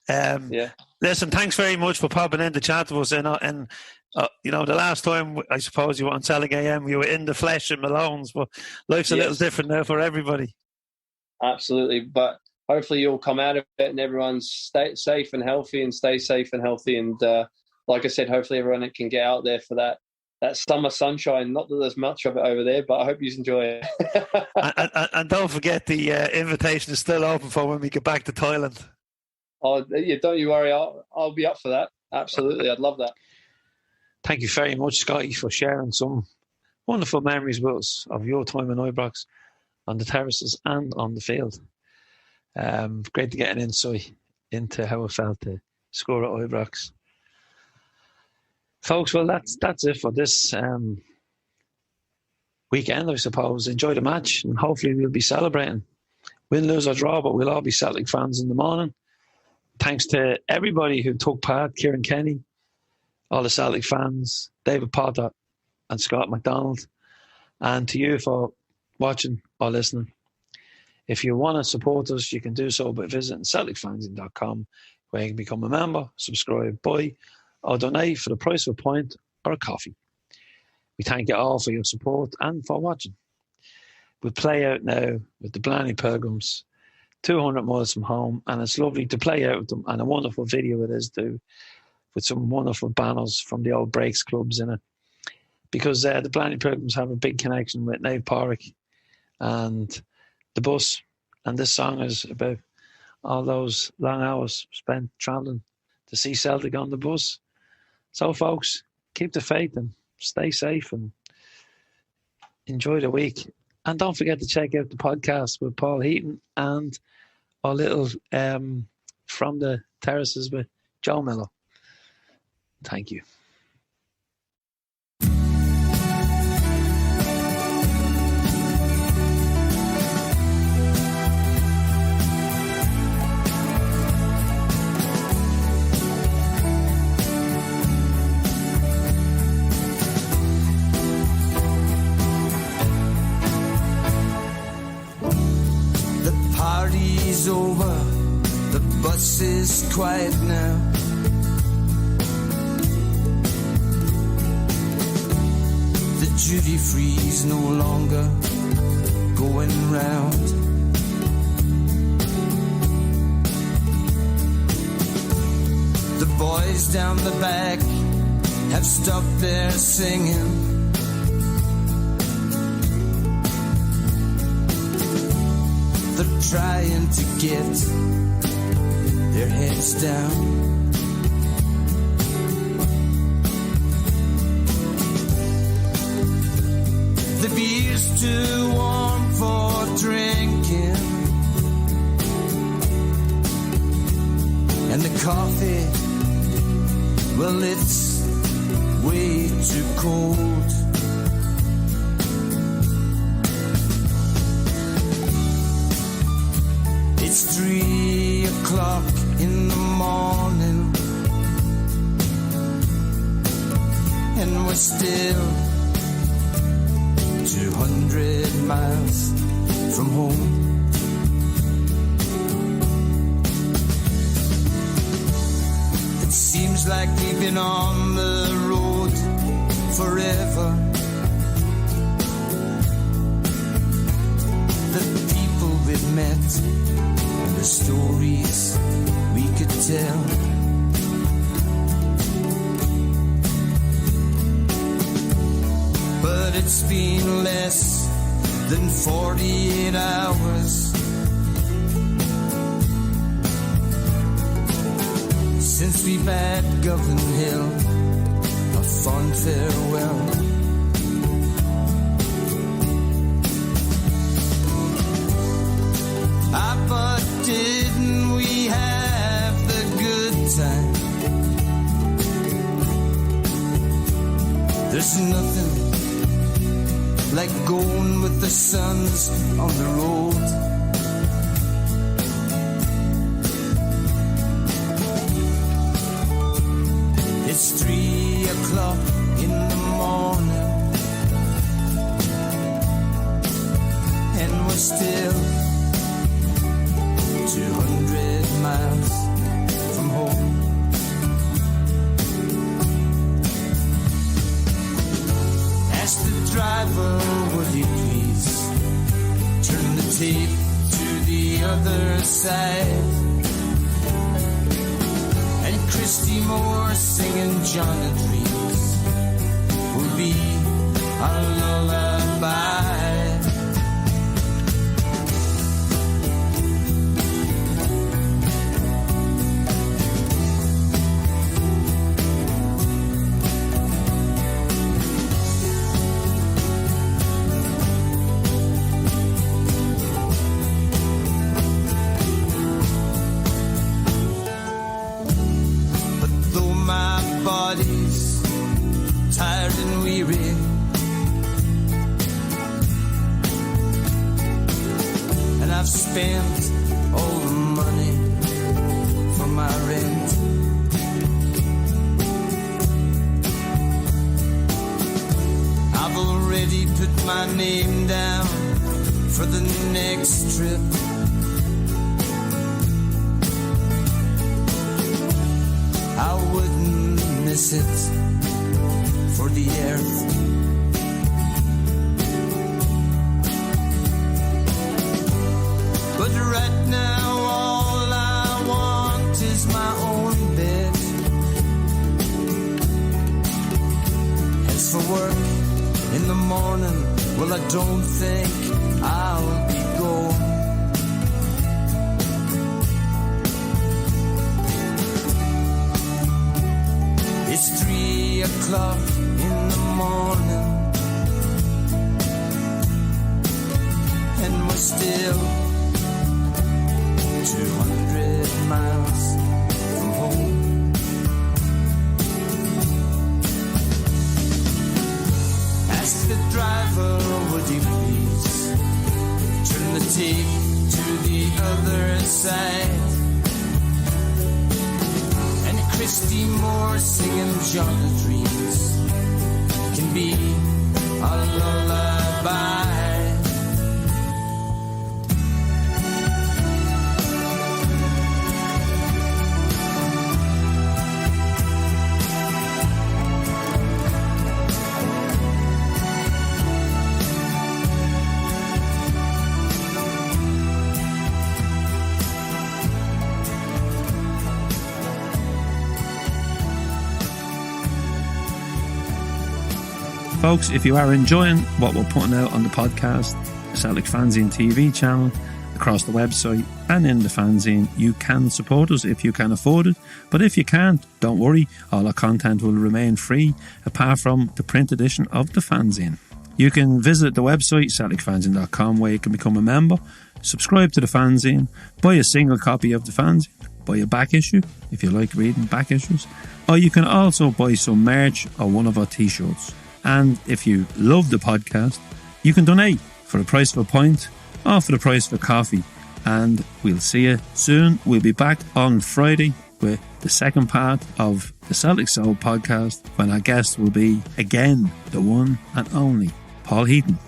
Listen, thanks very much for popping in to chat to us. And the last time, I suppose, you were on Celtic AM, you were in the flesh in Malone's, but life's a little different now for everybody. Absolutely. But hopefully you'll come out of it and everyone's stay safe and healthy and stay safe and healthy. And like I said, hopefully everyone can get out there for that summer sunshine. Not that there's much of it over there, but I hope you enjoy it. and don't forget, the invitation is still open for when we get back to Thailand. Oh, yeah, don't you worry. I'll be up for that. Absolutely. I'd love that. Thank you very much, Scotty, for sharing some wonderful memories with us of your time in Ibrox, on the terraces and on the field. Great to get an insight into how it felt to score at Ibrox. Folks, well, that's it for this weekend, I suppose. Enjoy the match, and hopefully we'll be celebrating. Win, lose or draw, but we'll all be Celtic fans in the morning. Thanks to everybody who took part, Ciaran Kenny, all the Celtic fans, David Potter and Scott McDonald, and to you for watching or listening. If you want to support us, you can do so by visiting CelticFans.com, where you can become a member, subscribe, buy, or donate for the price of a pint or a coffee. We thank you all for your support and for watching. We play out now with the Blarney Pilgrims, 200 miles from home, and it's lovely to play out with them, and a wonderful video it is too, with some wonderful banners from the old Breaks clubs in it. Because the Blarney Pilgrims have a big connection with Nave Porrick and the bus, and this song is about all those long hours spent travelling to see Celtic on the bus. So folks, keep the faith and stay safe and enjoy the week. And don't forget to check out the podcast with Paul Heaton and our little From the Terraces with Joe Miller. Thank you. Party's over, the bus is quiet now. The duty free's no longer going round. The boys down the back have stopped their singing. They're trying to get their heads down. The beer's too warm for drinking, and the coffee, well, it's way too cold. It's 3 o'clock in the morning, and we're still 200 miles from home. It seems like we've been on the road forever. The people we've met, the stories we could tell. But it's been less than 48 hours since we bade Govan Hill a fond farewell. But didn't we have the good time? There's nothing like going with the sons on the road. It's 3 o'clock in the morning, and we're still 200 miles from home. Ask the driver, would you please turn the tape to the other side? And Christy Moore singing John of Dreams will be our lullaby. Tired and weary, and I've spent all the money for my rent. I've already put my name down for the next trip. I wouldn't miss it for the earth morning. Well, I don't think I'll be going. It's 3 o'clock in the morning, and we're still 200 miles from home. Ask the driver, would you please turn the tape to the other side? And Christy Moore singing John of Dreams can be a lullaby. Folks, if you are enjoying what we're putting out on the podcast, the Celtic Fanzine TV channel, across the website and in the fanzine, you can support us if you can afford it. But if you can't, don't worry, all our content will remain free, apart from the print edition of the fanzine. You can visit the website, CelticFanzine.com, where you can become a member, subscribe to the fanzine, buy a single copy of the fanzine, buy a back issue if you like reading back issues, or you can also buy some merch or one of our t-shirts. And if you love the podcast, you can donate for the price of a pint or for the price of a coffee. And we'll see you soon. We'll be back on Friday with the second part of the Celtic Soul Podcast, when our guest will be, again, the one and only Paul Heaton.